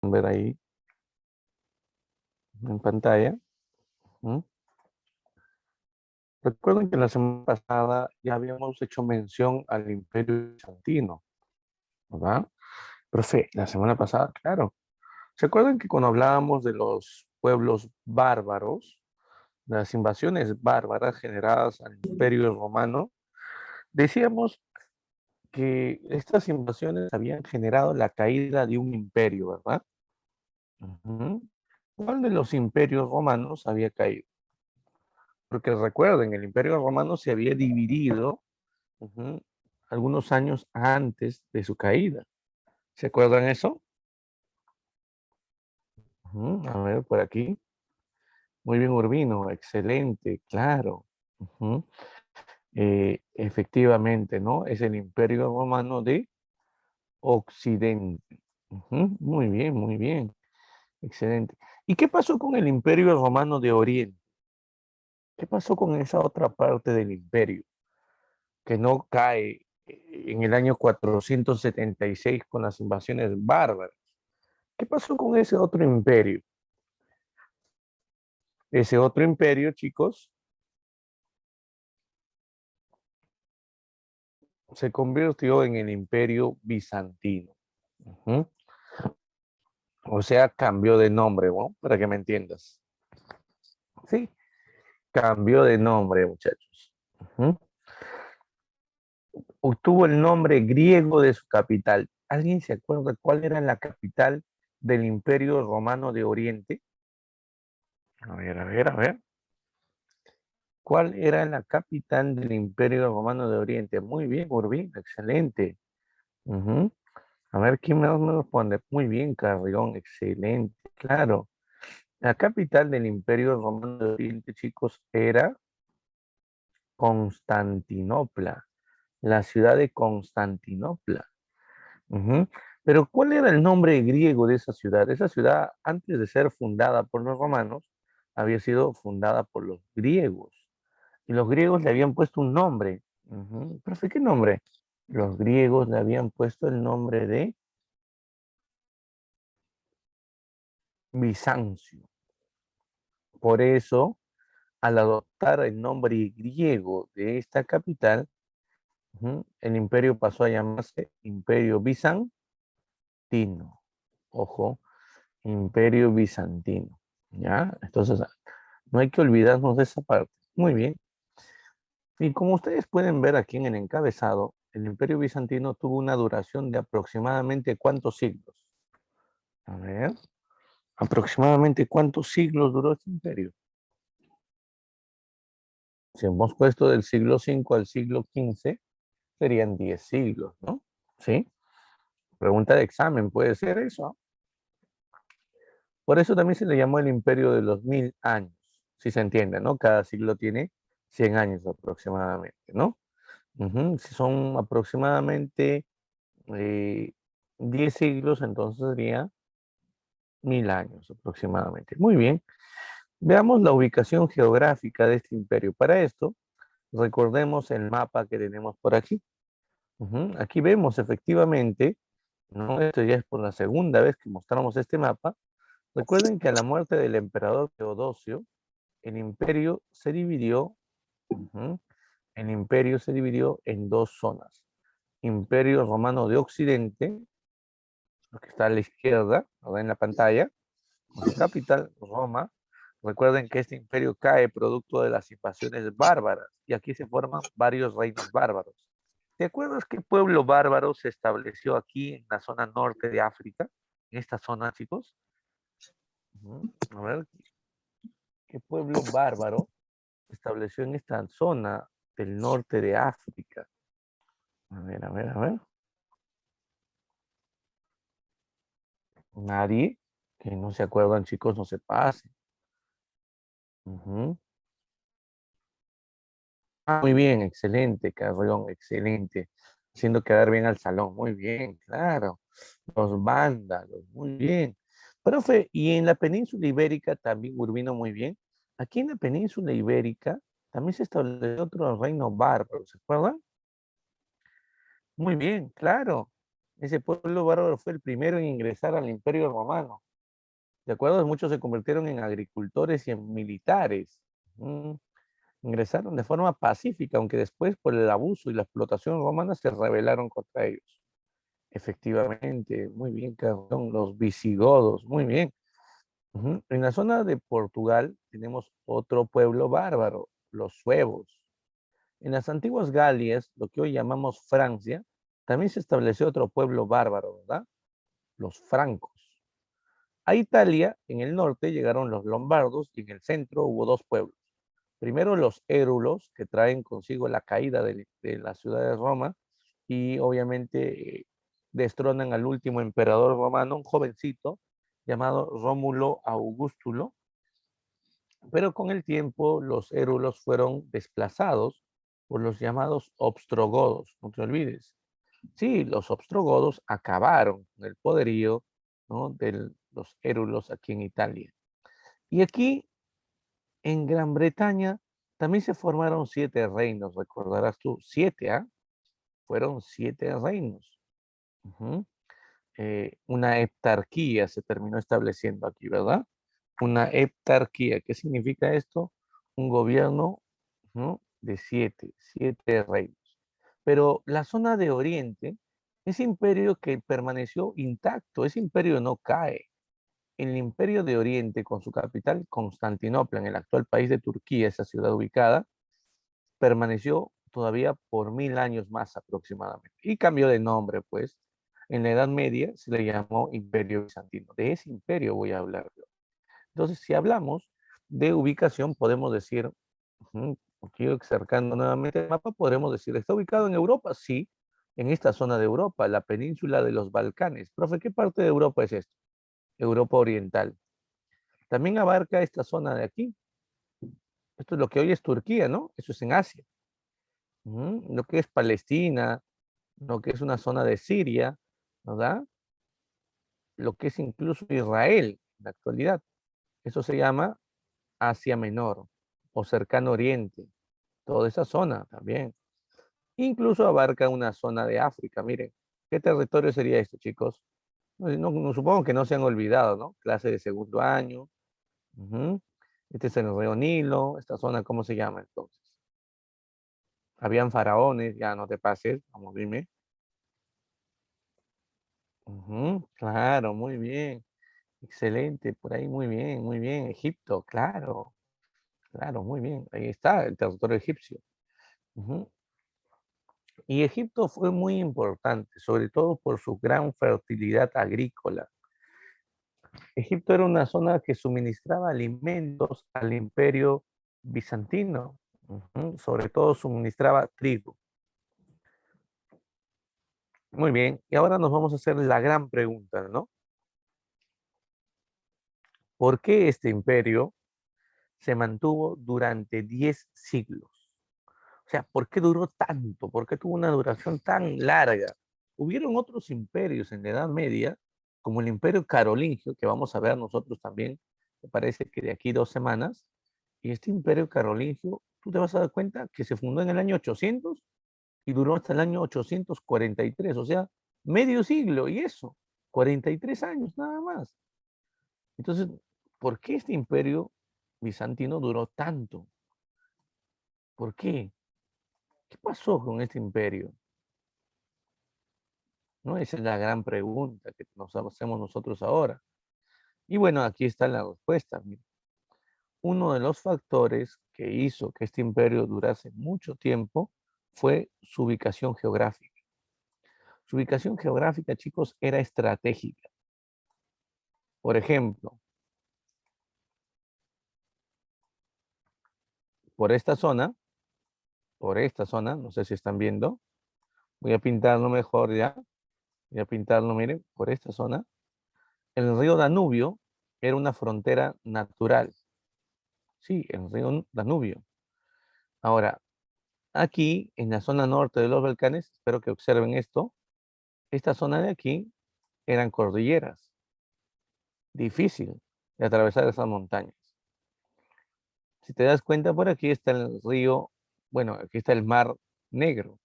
ver ahí en pantalla. ¿Mm? Recuerden que la semana pasada ya habíamos hecho mención al Imperio Bizantino, ¿verdad? Profe, la semana pasada, claro. ¿Se acuerdan que cuando hablábamos de los pueblos bárbaros, de las invasiones bárbaras generadas al Imperio Romano, decíamos que estas invasiones habían generado la caída de un imperio, ¿verdad? Ujú. ¿Cuál de los imperios romanos había caído? Porque recuerden, el Imperio Romano se había dividido ujú, algunos años antes de su caída. ¿Se acuerdan eso? A ver, por aquí. Muy bien, Urbino. Excelente, claro. Ujú. Efectivamente, ¿no? Es el Imperio Romano de Occidente. Muy bien, muy bien. Excelente. ¿Y qué pasó con el Imperio Romano de Oriente? ¿Qué pasó con esa otra parte del imperio que no cae en el año 476 con las invasiones bárbaras? ¿Qué pasó con ese otro imperio? Ese otro imperio, chicos, se convirtió en el Imperio Bizantino. Ujú. O sea, cambió de nombre, ¿no? Para que me entiendas. Sí, cambió de nombre, muchachos. Ujú. Obtuvo el nombre griego de su capital. ¿Alguien se acuerda cuál era la capital del Imperio Romano de Oriente? A ver, a ver, a ver. ¿Cuál era la capital del Imperio Romano de Oriente? Muy bien, Urbín, excelente. Ujú. A ver, ¿quién más me responde? Muy bien, Carrión, excelente. Claro, la capital del Imperio Romano de Oriente, chicos, era Constantinopla, la ciudad de Constantinopla. Ujú. Pero ¿cuál era el nombre griego de esa ciudad? Esa ciudad, antes de ser fundada por los romanos, había sido fundada por los griegos. Y los griegos le habían puesto un nombre. Profe, ¿qué nombre? Los griegos le habían puesto el nombre de Bizancio. Por eso, al adoptar el nombre griego de esta capital, el imperio pasó a llamarse Imperio Bizantino. Ojo, Imperio Bizantino. ¿Ya? Entonces, no hay que olvidarnos de esa parte. Muy bien. Y como ustedes pueden ver aquí en el encabezado, el Imperio Bizantino tuvo una duración de aproximadamente ¿cuántos siglos? A ver, aproximadamente ¿cuántos siglos duró este imperio? Si hemos puesto del siglo V al siglo XV, serían 10 siglos, ¿no? ¿Sí? Pregunta de examen, ¿puede ser eso? Por eso también se le llamó el imperio de los 1000 años, si se entiende, ¿no? Cada siglo tiene 100 años aproximadamente, ¿no? Si son aproximadamente eh, 10 siglos, entonces sería 1000 años aproximadamente. Muy bien. Veamos la ubicación geográfica de este imperio. Para esto, recordemos el mapa que tenemos por aquí. Aquí vemos efectivamente, ¿no? Esto ya es por la segunda vez que mostramos este mapa. Recuerden que a la muerte del emperador Teodosio, el imperio se dividió, ujú, el imperio se dividió en dos zonas. Imperio Romano de Occidente, lo que está a la izquierda, ¿verdad? En la pantalla, con su capital, Roma. Recuerden que este imperio cae producto de las invasiones bárbaras y aquí se forman varios reinos bárbaros. ¿Te acuerdas qué pueblo bárbaro se estableció aquí en la zona norte de África? En esta zona, chicos. A ver, ¿qué pueblo bárbaro se estableció en esta zona del norte de África? A ver, a ver, a ver. Nadie. Que no se acuerdan, chicos, no se pasen. Ujú. Muy bien, excelente, Carrión, excelente. Haciendo quedar bien al salón. Muy bien, claro. Los vándalos, muy bien. Profe, y en la península ibérica también, Urbino, muy bien. Aquí en la península ibérica también se estableció otro reino bárbaro, ¿se acuerdan? Muy bien, claro. Ese pueblo bárbaro fue el primero en ingresar al Imperio Romano. De acuerdo, muchos se convirtieron en agricultores y en militares. Mm, Ingresaron de forma pacífica, aunque después por el abuso y la explotación romana se rebelaron contra ellos. Efectivamente, muy bien, Carlón, los visigodos, muy bien. En la zona de Portugal tenemos otro pueblo bárbaro, los suevos. En las antiguas Galias, lo que hoy llamamos Francia, también se estableció otro pueblo bárbaro, ¿verdad? Los francos. A Italia, en el norte, llegaron los lombardos y en el centro hubo dos pueblos. Primero los érulos, que traen consigo la caída de la ciudad de Roma y obviamente destronan al último emperador romano, un jovencito llamado Rómulo Augustulo, pero con el tiempo los érulos fueron desplazados por los llamados ostrogodos, no te olvides. Sí, los ostrogodos acabaron con el poderío, ¿no?, de los érulos aquí en Italia. Y aquí en Gran Bretaña también se formaron 7 reinos, recordarás tú, 7, ¿ah? Fueron 7 reinos. Ujú. Una heptarquía se terminó estableciendo aquí, ¿verdad? Una heptarquía. ¿Qué significa esto? Un gobierno, ¿no?, de 7 reinos. Pero la zona de Oriente, ese imperio que permaneció intacto, ese imperio no cae. El imperio de Oriente, con su capital Constantinopla, en el actual país de Turquía, esa ciudad ubicada, permaneció todavía por 1000 años más aproximadamente. Y cambió de nombre, pues. En la Edad Media se le llamó Imperio Bizantino. De ese imperio voy a hablar yo. Entonces, si hablamos de ubicación, podemos decir, aquí acercando nuevamente el mapa, podremos decir, ¿está ubicado en Europa? Sí, en esta zona de Europa, la península de los Balcanes. Profe, ¿qué parte de Europa es esto? Europa Oriental. También abarca esta zona de aquí. Esto es lo que hoy es Turquía, ¿no? Eso es en Asia. Lo que es Palestina, lo que es una zona de Siria, ¿verdad? Lo que es incluso Israel en la actualidad. Eso se llama Asia Menor o Cercano Oriente. Toda esa zona también. Incluso abarca una zona de África. Miren, ¿qué territorio sería esto, chicos? Supongo que no se han olvidado, ¿no? Clase de segundo año. Ujú. Este es el río Nilo. Esta zona, ¿cómo se llama entonces? Habían faraones, ya no te pases, vamos, dime. Claro, muy bien. Excelente, por ahí muy bien, muy bien. Egipto, claro, claro, muy bien. Ahí está el territorio egipcio. Ujú. Y Egipto fue muy importante, sobre todo por su gran fertilidad agrícola. Egipto era una zona que suministraba alimentos al imperio bizantino. Sobre todo suministraba trigo. Muy bien, y ahora nos vamos a hacer la gran pregunta, ¿no? ¿Por qué este imperio se mantuvo durante 10 siglos? O sea, ¿por qué duró tanto? ¿Por qué tuvo una duración tan larga? Hubieron otros imperios en la Edad Media, como el Imperio Carolingio, que vamos a ver nosotros también, me parece que de aquí 2 semanas. Y este Imperio Carolingio, tú te vas a dar cuenta que se fundó en el año 800 y duró hasta el año 843, o sea, medio siglo y eso, 43 años nada más. Entonces, ¿por qué este imperio bizantino duró tanto? ¿Por qué? ¿Qué pasó con este imperio? ¿No? Esa es la gran pregunta que nos hacemos nosotros ahora. Y bueno, aquí está la respuesta. Mira. Uno de los factores que hizo que este imperio durase mucho tiempo fue su ubicación geográfica. Su ubicación geográfica, chicos, era estratégica. Por ejemplo, por esta zona, no sé si están viendo, voy a pintarlo mejor ya, voy a pintarlo, miren, por esta zona. El río Danubio era una frontera natural. Sí, el río Danubio. Ahora, aquí, en la zona norte de los Balcanes, espero que observen esto, esta zona de aquí eran cordilleras, difícil de atravesar esas montañas. Si te das cuenta, por aquí está el río, bueno, aquí está el mar Negro,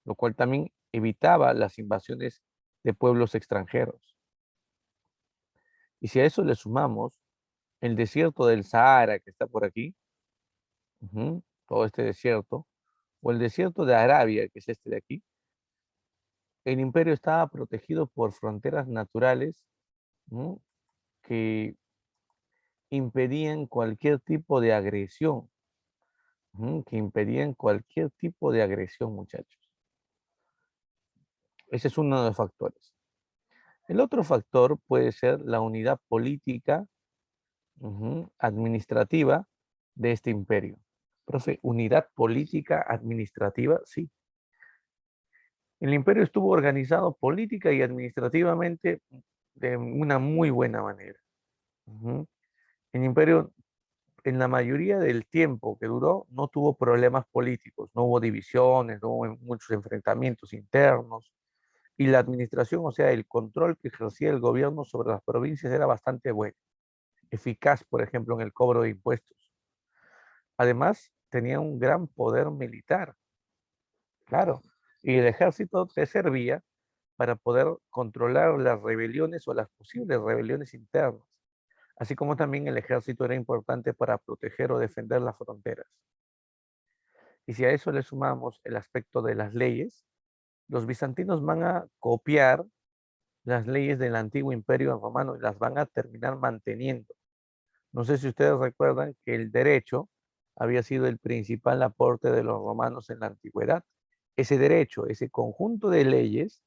lo cual también evitaba las invasiones de pueblos extranjeros. Y si a eso le sumamos el desierto del Sahara que está por aquí, todo este desierto, o el desierto de Arabia, que es este de aquí, el imperio estaba protegido por fronteras naturales, ¿no?, que impedían cualquier tipo de agresión, que impedían cualquier tipo de agresión, muchachos. Ese es uno de los factores. El otro factor puede ser la unidad política, administrativa de este imperio. Profe, unidad política administrativa, sí. El imperio estuvo organizado política y administrativamente de una muy buena manera. El imperio, en la mayoría del tiempo que duró, no tuvo problemas políticos, no hubo divisiones, no hubo muchos enfrentamientos internos. Y la administración, o sea, el control que ejercía el gobierno sobre las provincias era bastante bueno, eficaz, por ejemplo, en el cobro de impuestos. Además, tenía un gran poder militar, claro, y el ejército te servía para poder controlar las rebeliones o las posibles rebeliones internas, así como también el ejército era importante para proteger o defender las fronteras. Y si a eso le sumamos el aspecto de las leyes, los bizantinos van a copiar las leyes del antiguo imperio romano y las van a terminar manteniendo. No sé si ustedes recuerdan que el derecho había sido el principal aporte de los romanos en la antigüedad. Ese derecho, ese conjunto de leyes,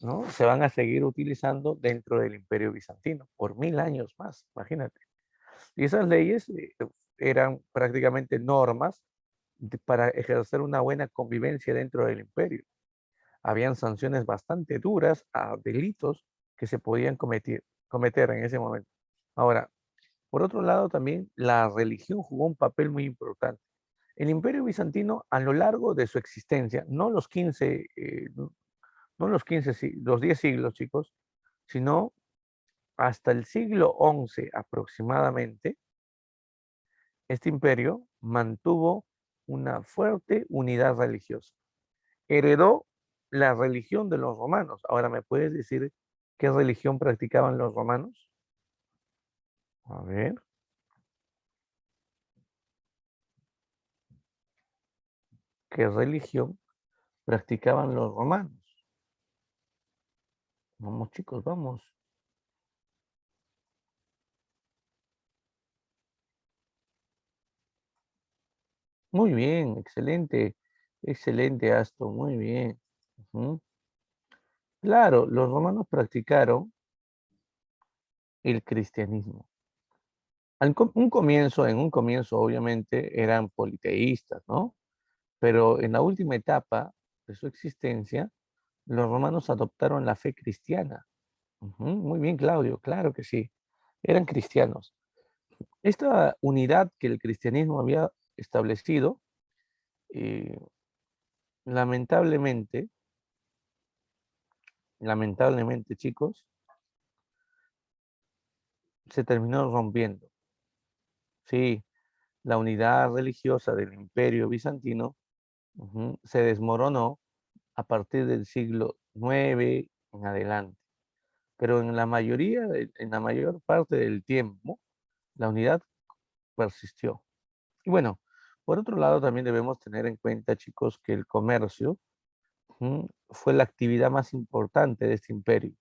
¿no?, se van a seguir utilizando dentro del imperio bizantino por 1000 años más, imagínate. Y esas leyes eran prácticamente normas para ejercer una buena convivencia dentro del imperio. Habían sanciones bastante duras a delitos que se podían cometer en ese momento. Ahora, por otro lado, también la religión jugó un papel muy importante. El imperio bizantino, a lo largo de su existencia, no los 15, no los 15, los 10 siglos, chicos, sino hasta el siglo XI aproximadamente, este imperio mantuvo una fuerte unidad religiosa. Heredó la religión de los romanos. Ahora, ¿me puedes decir qué religión practicaban los romanos? A ver, ¿qué religión practicaban los romanos? Vamos, chicos, vamos. Muy bien, excelente, excelente, Aston, muy bien. Ujú. Claro, los romanos practicaron el cristianismo. En un comienzo, obviamente, eran politeístas, ¿no? Pero en la última etapa de su existencia, los romanos adoptaron la fe cristiana. Muy bien, Claudio, claro que sí. Eran cristianos. Esta unidad que el cristianismo había establecido, eh, lamentablemente, lamentablemente, chicos, se terminó rompiendo. Sí, la unidad religiosa del Imperio Bizantino, se desmoronó a partir del siglo IX en adelante. Pero en la mayor parte del tiempo, la unidad persistió. Y bueno, por otro lado, también debemos tener en cuenta, chicos, que el comercio fue la actividad más importante de este imperio.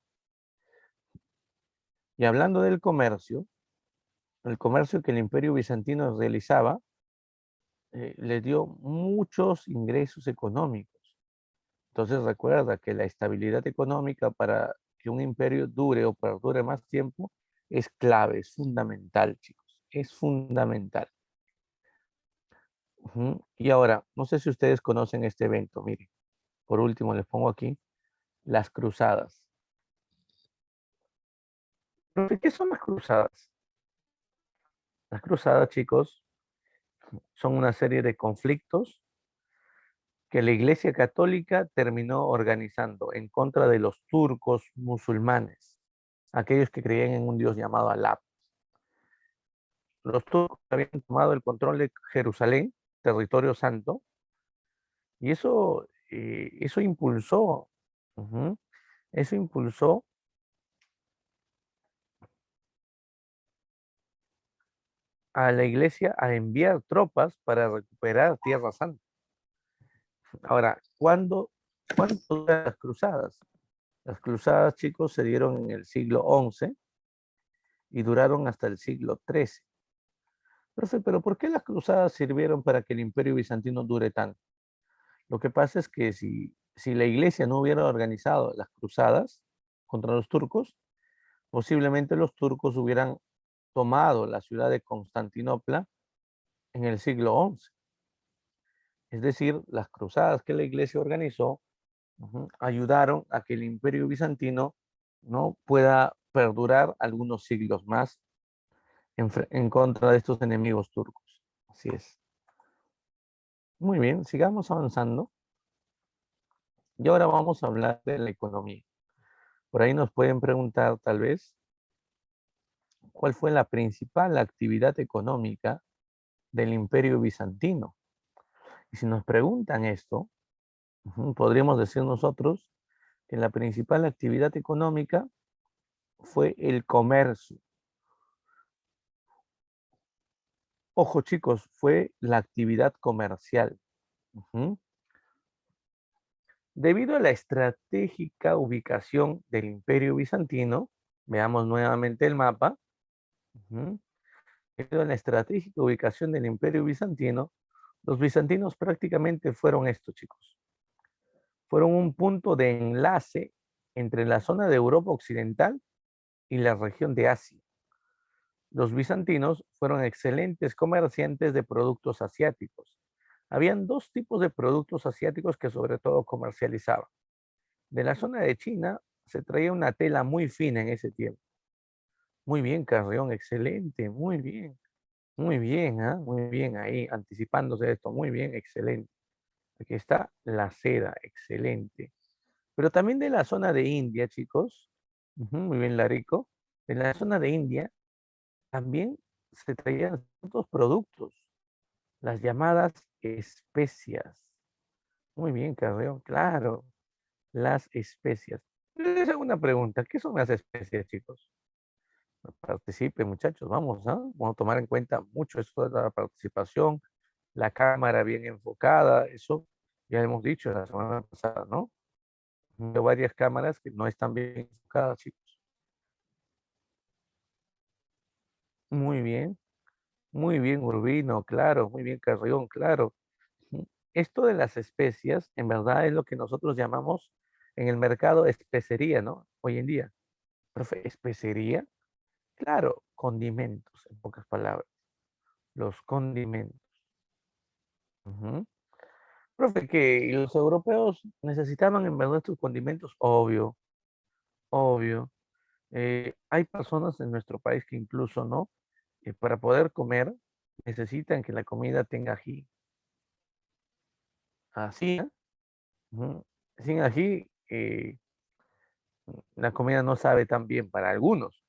Y hablando del comercio, el comercio que el imperio bizantino realizaba le dio muchos ingresos económicos. Entonces recuerda que la estabilidad económica para que un imperio dure o perdure más tiempo es clave, es fundamental, chicos, es fundamental. Y ahora, no sé si ustedes conocen este evento, miren, por último les pongo aquí las cruzadas. ¿Qué son las cruzadas? Las cruzadas, chicos, son una serie de conflictos que la Iglesia Católica terminó organizando en contra de los turcos musulmanes, aquellos que creían en un Dios llamado Alá. Los turcos habían tomado el control de Jerusalén, territorio santo, y eso impulsó, ujú, Eso impulsó a la iglesia a enviar tropas para recuperar Tierra Santa. Ahora, ¿cuándo duran las cruzadas? Las cruzadas, chicos, se dieron en el siglo XI y duraron hasta el siglo XIII. Profe, pero ¿por qué las cruzadas sirvieron para que el imperio bizantino dure tanto? Lo que pasa es que si la iglesia no hubiera organizado las cruzadas contra los turcos, posiblemente los turcos hubieran tomado la ciudad de Constantinopla en el siglo XI. Es decir, las cruzadas que la iglesia organizó ayudaron a que el imperio bizantino no pueda perdurar algunos siglos más en contra de estos enemigos turcos. Así es. Muy bien, sigamos avanzando. Y ahora vamos a hablar de la economía. Por ahí nos pueden preguntar tal vez, ¿cuál fue la principal actividad económica del imperio bizantino? Y si nos preguntan esto, podríamos decir nosotros que la principal actividad económica fue el comercio. Ojo chicos, fue la actividad comercial. Ujú. Debido a la estratégica ubicación del imperio bizantino, veamos nuevamente el mapa. Ujú. Debido a la estratégica ubicación del imperio bizantino, los bizantinos prácticamente fueron estos chicos. Fueron un punto de enlace entre la zona de Europa Occidental y la región de Asia. Los bizantinos fueron excelentes comerciantes de productos asiáticos. Habían dos tipos de productos asiáticos que sobre todo comercializaban. De la zona de China se traía una tela muy fina en ese tiempo. Muy bien, Carrión, excelente, muy bien, ¿ah? Muy bien ahí, anticipándose de esto, muy bien, excelente. Aquí está la seda, excelente. Pero también de la zona de India, chicos, muy bien, Larico, de la zona de India también se traían otros productos, las llamadas especias. Muy bien, Carrión, claro, las especias. Les hago una pregunta, ¿qué son las especias, chicos? Participen, muchachos, vamos, ¿ah? Vamos a tomar en cuenta mucho esto de la participación, la cámara bien enfocada, eso ya hemos dicho la semana pasada, ¿no? Hay varias cámaras que no están bien enfocadas, chicos. Muy bien, Urbino, claro, muy bien, Carrión, claro. Esto de las especias, en verdad, es lo que nosotros llamamos en el mercado especería, ¿no? Hoy en día. Profe, ¿especería? Claro, condimentos, en pocas palabras. Los condimentos. Ujú. Profe, que los europeos necesitaban en verdad estos condimentos, obvio, obvio. Hay personas en nuestro país que incluso, ¿no? Para poder comer necesitan que la comida tenga ají. Así, ¿eh? Ujú. Sin ají, la comida no sabe tan bien para algunos.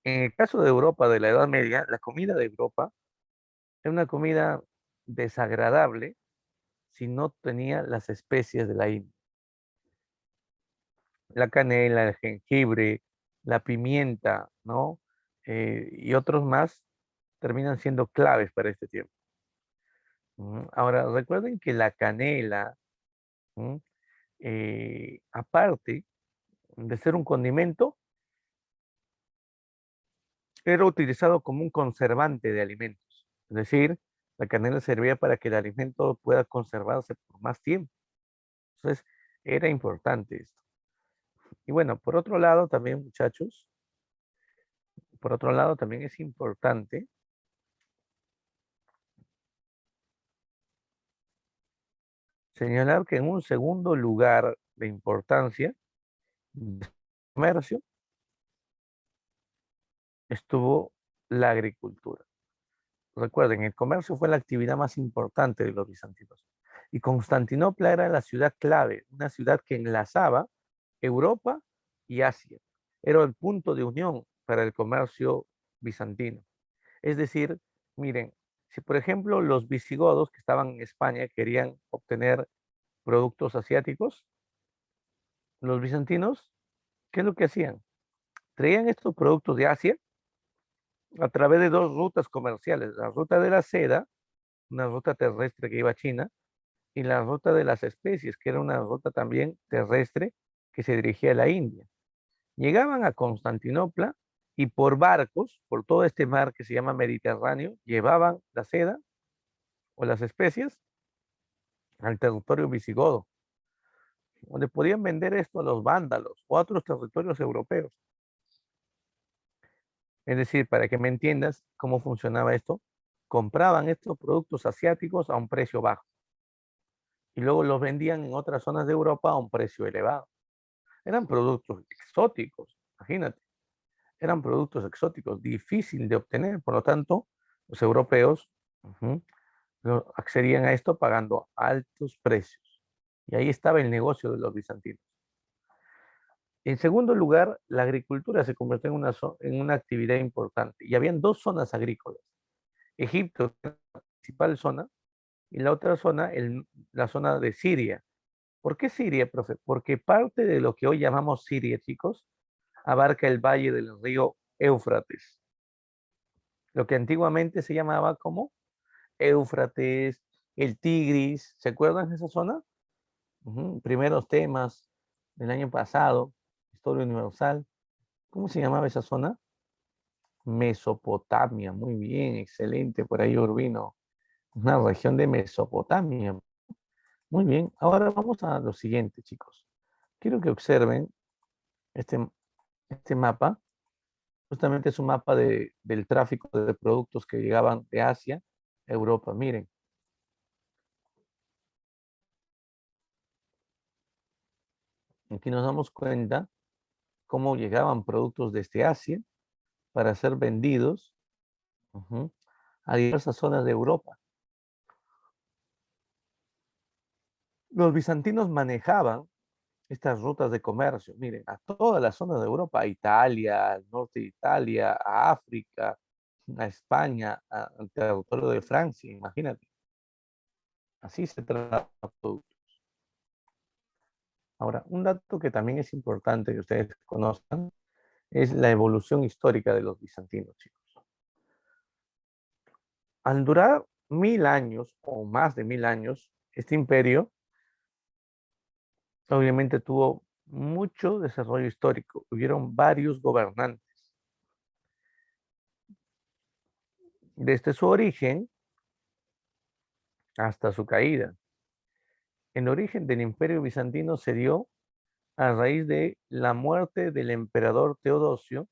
En el caso de Europa, de la Edad Media, la comida de Europa era una comida desagradable si no tenía las especias de la India. La canela, el jengibre, la pimienta, ¿no? Y otros más terminan siendo claves para este tiempo. Ahora, recuerden que la canela, ¿m? Aparte de ser un condimento, era utilizado como un conservante de alimentos. Es decir, la canela servía para que el alimento pueda conservarse por más tiempo. Entonces, era importante esto. Y bueno, por otro lado también, muchachos, por otro lado también es importante señalar que en un segundo lugar de importancia del comercio estuvo la agricultura. Recuerden, el comercio fue la actividad más importante de los bizantinos. Y Constantinopla era la ciudad clave, una ciudad que enlazaba Europa y Asia. Era el punto de unión para el comercio bizantino. Es decir, miren, si por ejemplo los visigodos que estaban en España querían obtener productos asiáticos, los bizantinos, ¿qué es lo que hacían? Traían estos productos de Asia a través de dos rutas comerciales, la ruta de la seda, una ruta terrestre que iba a China, y la ruta de las especies, que era una ruta también terrestre que se dirigía a la India. Llegaban a Constantinopla y por barcos, por todo este mar que se llama Mediterráneo, llevaban la seda o las especies al territorio visigodo, donde podían vender esto a los vándalos o a otros territorios europeos. Es decir, para que me entiendas cómo funcionaba esto, compraban estos productos asiáticos a un precio bajo y luego los vendían en otras zonas de Europa a un precio elevado. Eran productos exóticos, imagínate, eran productos exóticos, difícil de obtener, por lo tanto, los europeos accedían a esto pagando altos precios. Y ahí estaba el negocio de los bizantinos. En segundo lugar, la agricultura se convirtió en una actividad importante y habían dos zonas agrícolas. Egipto, la principal zona, y la otra zona, la zona de Siria. ¿Por qué Siria, profe? Porque parte de lo que hoy llamamos Siria, chicos, abarca el valle del río Éufrates, lo que antiguamente se llamaba como Éufrates, el Tigris. ¿Se acuerdan de esa zona? Primeros temas del año pasado, Historia Universal. ¿Cómo se llamaba esa zona? Mesopotamia, muy bien, excelente, por ahí Urbino, una región de Mesopotamia. Muy bien, ahora vamos a lo siguiente, chicos. Quiero que observen este, este mapa. Justamente es un mapa del tráfico de productos que llegaban de Asia a Europa. Miren, aquí nos damos cuenta cómo llegaban productos desde Asia para ser vendidos a diversas zonas de Europa. Los bizantinos manejaban estas rutas de comercio, miren, a todas las zonas de Europa, a Italia, al norte de Italia, a África, a España, al territorio de Francia, imagínate. Así se trata todo. Ahora, un dato que también es importante que ustedes conozcan es la evolución histórica de los bizantinos, chicos. Al durar 1000 años o más de 1000 años, este imperio obviamente tuvo mucho desarrollo histórico. Hubieron varios gobernantes. Desde su origen hasta su caída. El origen del imperio bizantino se dio a raíz de la muerte del emperador Teodosio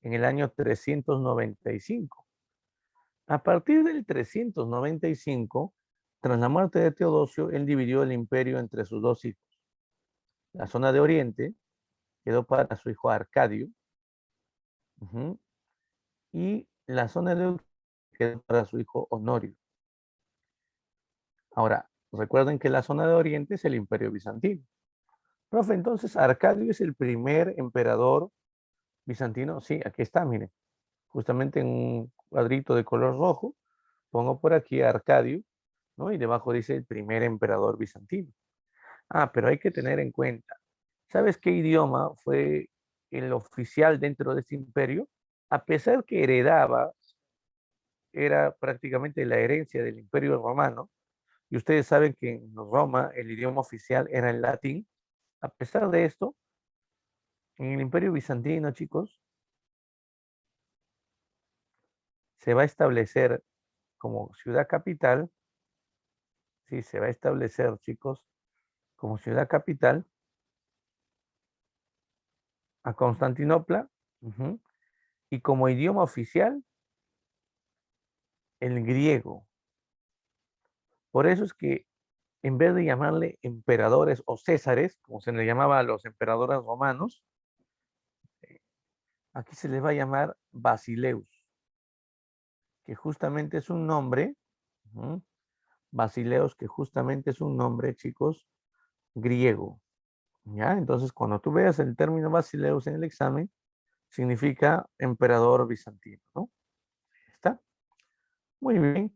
en el año 395. A partir del 395, tras la muerte de Teodosio, él dividió el imperio entre sus dos hijos. La zona de Oriente quedó para su hijo Arcadio, y la zona de Occidente quedó para su hijo Honorio. Ahora, recuerden que la zona de Oriente es el imperio bizantino. Profe, entonces Arcadio es el primer emperador bizantino. Sí, aquí está, miren. Justamente en un cuadrito de color rojo, pongo por aquí a Arcadio, ¿no? Y debajo dice el primer emperador bizantino. Ah, pero hay que tener en cuenta, ¿sabes qué idioma fue el oficial dentro de este imperio? A pesar que heredaba, era prácticamente la herencia del imperio romano, y ustedes saben que en Roma el idioma oficial era el latín. A pesar de esto, en el imperio bizantino, chicos, se va a establecer como ciudad capital, sí, se va a establecer, chicos, como ciudad capital a Constantinopla, y como idioma oficial el griego. Por eso es que en vez de llamarle emperadores o césares, como se le llamaba a los emperadores romanos, aquí se les va a llamar Basileus, que justamente es un nombre, Basileus, que justamente es un nombre, chicos, griego. ¿Ya? Entonces, cuando tú veas el término Basileus en el examen, significa emperador bizantino, ¿no? ¿Está? Muy bien.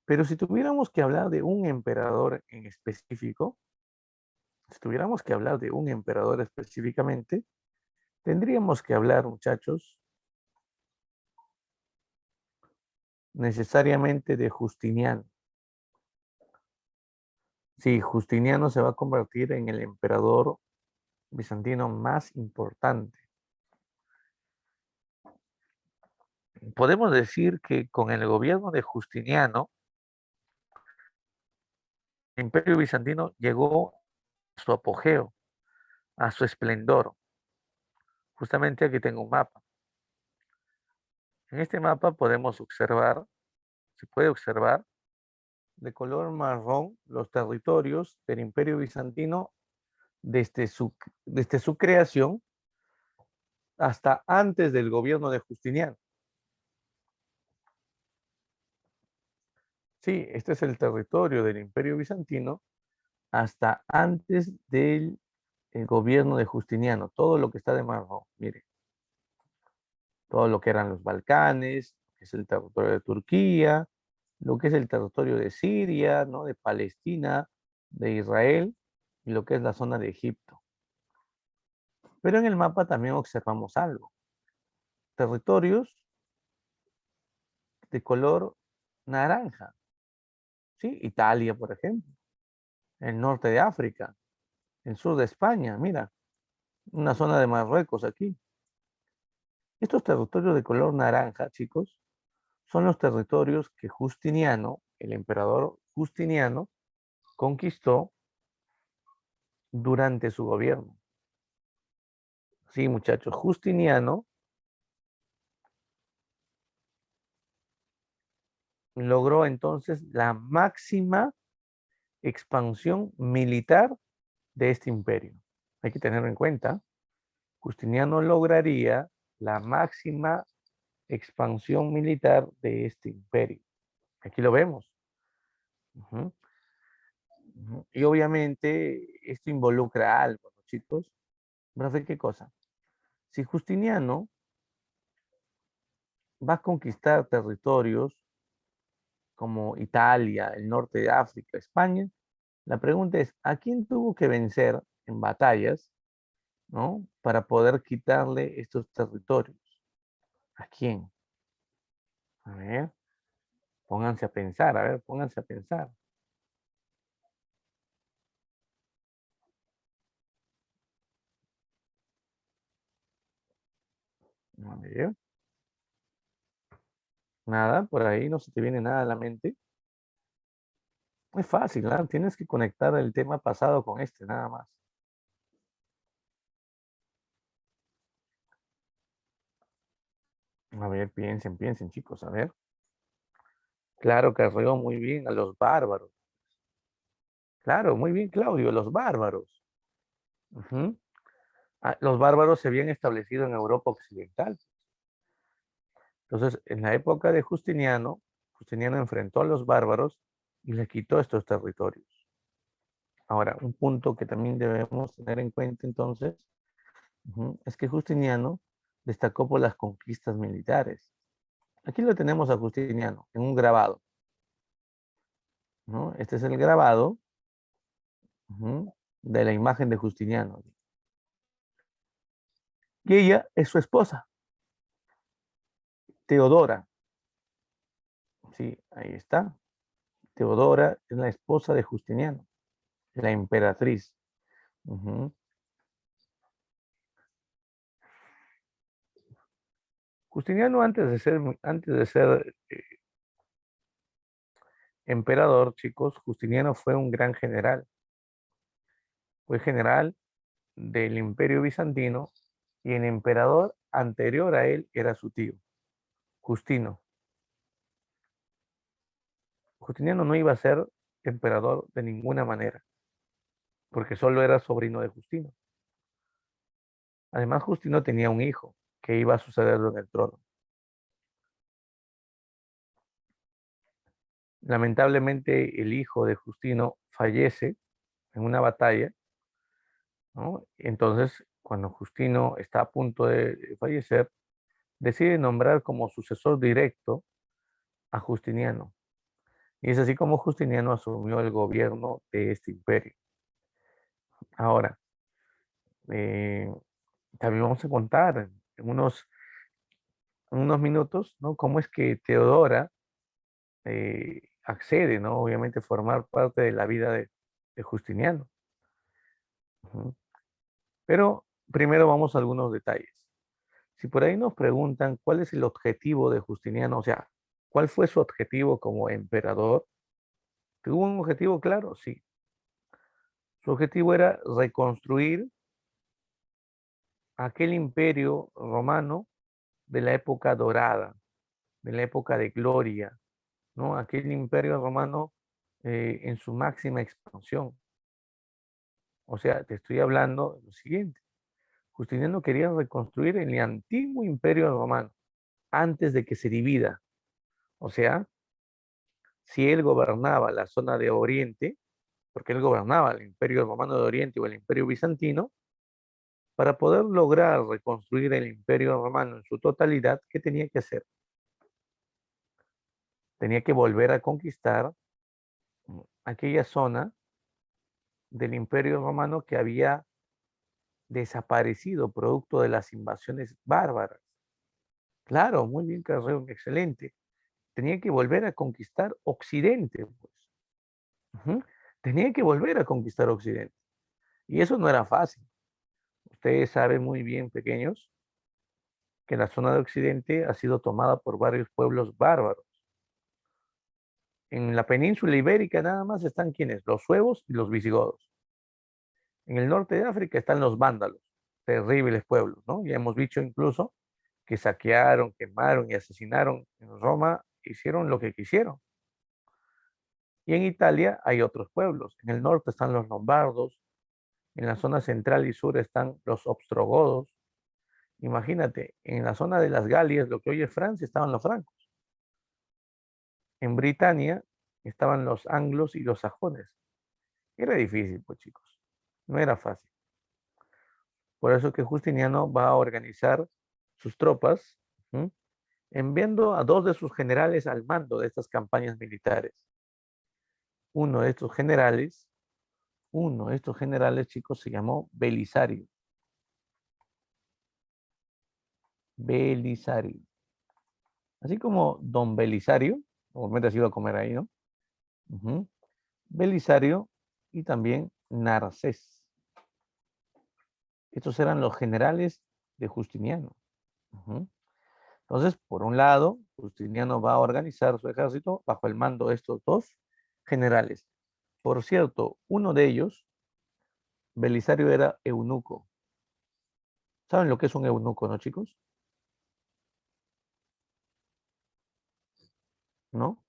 Pero si tuviéramos que hablar de un emperador en específico, Si tuviéramos que hablar de un emperador específicamente, tendríamos que hablar, muchachos, necesariamente de Justiniano. Sí, Justiniano se va a convertir en el emperador bizantino más importante. Podemos decir que con el gobierno de Justiniano, el imperio bizantino llegó a su apogeo, a su esplendor. Justamente aquí tengo un mapa. En este mapa podemos observar, se puede observar de color marrón los territorios del imperio bizantino desde su creación hasta antes del gobierno de Justiniano. Sí, este es el territorio del imperio bizantino hasta antes del gobierno de Justiniano, todo lo que está de marrón, mire, todo lo que eran los Balcanes, que es el territorio de Turquía, lo que es el territorio de Siria, ¿no? De Palestina, de Israel, y lo que es la zona de Egipto. Pero en el mapa también observamos algo, territorios de color naranja, ¿sí? Italia, por ejemplo, el norte de África, el sur de España, mira, una zona de Marruecos aquí. Estos territorios de color naranja, chicos, son los territorios que Justiniano, el emperador Justiniano, conquistó durante su gobierno. Sí, muchachos, Justiniano logró entonces la máxima expansión militar de este imperio. Hay que tenerlo en cuenta. Justiniano lograría la máxima expansión militar de este imperio. Aquí lo vemos. Ujú, ujú. Y obviamente esto involucra algo, ¿no, chicos? ¿Pero qué cosa? Si Justiniano va a conquistar territorios como Italia, el norte de África, España, la pregunta es, ¿a quién tuvo que vencer en batallas, ¿no? Para poder quitarle estos territorios? ¿A quién? A ver, pónganse a pensar, a ver, pónganse a pensar. A ver, nada, por ahí no se te viene nada a la mente. Es fácil, ¿no? Tienes que conectar el tema pasado con este, nada más. A ver, piensen, piensen, chicos, a ver. Claro, Carreo, muy bien, a los bárbaros. Claro, muy bien, Claudio, los bárbaros. Ujú. Los bárbaros se habían establecido en Europa Occidental. Entonces, en la época de Justiniano, Justiniano enfrentó a los bárbaros y les quitó estos territorios. Ahora, un punto que también debemos tener en cuenta entonces, es que Justiniano destacó por las conquistas militares. Aquí lo tenemos a Justiniano en un grabado, ¿no? Este es el grabado, de la imagen de Justiniano. Y ella es su esposa, Teodora. Sí, ahí está. Teodora es la esposa de Justiniano, la emperatriz. Ujú. Justiniano, antes de ser emperador, chicos, Justiniano fue un gran general. Fue general del Imperio Bizantino y el emperador anterior a él era su tío, Justino. Justiniano no iba a ser emperador de ninguna manera, porque solo era sobrino de Justino. Además, Justino tenía un hijo que iba a sucederlo en el trono. Lamentablemente, el hijo de Justino fallece en una batalla, ¿no? Entonces, cuando Justino está a punto de fallecer, decide nombrar como sucesor directo a Justiniano. Y es así como Justiniano asumió el gobierno de este imperio. Ahora, también vamos a contar en unos minutos, ¿no? Cómo es que Teodora accede, ¿no? Obviamente formar parte de la vida de Justiniano. Ujú. Pero primero vamos a algunos detalles. Si por ahí nos preguntan cuál es el objetivo de Justiniano, o sea, cuál fue su objetivo como emperador, ¿tuvo un objetivo claro? Sí. Su objetivo era reconstruir aquel imperio romano de la época dorada, de la época de gloria, ¿no? Aquel imperio romano en su máxima expansión. O sea, te estoy hablando de lo siguiente. Justiniano quería reconstruir el antiguo imperio romano antes de que se divida. O sea, si él gobernaba la zona de Oriente, porque él gobernaba el imperio romano de Oriente o el imperio bizantino, para poder lograr reconstruir el imperio romano en su totalidad, ¿qué tenía que hacer? Tenía que volver a conquistar aquella zona del imperio romano que había desaparecido producto de las invasiones bárbaras. Claro, muy bien, Carreón, excelente. Tenía que volver a conquistar Occidente, pues. Ujú. Tenía que volver a conquistar Occidente. Y eso no era fácil. Ustedes saben muy bien, pequeños, que la zona de Occidente ha sido tomada por varios pueblos bárbaros. En la península ibérica nada más están quienes, los suevos y los visigodos. En el norte de África están los vándalos, terribles pueblos, ¿no? Ya hemos dicho incluso que saquearon, quemaron y asesinaron en Roma, hicieron lo que quisieron. Y en Italia hay otros pueblos. En el norte están los lombardos, en la zona central y sur están los ostrogodos. Imagínate, en la zona de las Galias, lo que hoy es Francia, estaban los francos. En Britania estaban los anglos y los sajones. Era difícil, pues chicos, no era fácil. Por eso que Justiniano va a organizar sus tropas, ¿m? Enviando a dos de sus generales al mando de estas campañas militares. Uno de estos generales, uno de estos generales, chicos, se llamó Belisario. Belisario. Así como Don Belisario, obviamente se iba a comer ahí, ¿no? Ujú. Belisario y también Narcés. Estos eran los generales de Justiniano. Ujú. Entonces, por un lado, Justiniano va a organizar su ejército bajo el mando de estos dos generales. Por cierto, uno de ellos, Belisario, era eunuco. ¿Saben lo que es un eunuco, no, chicos? ¿No?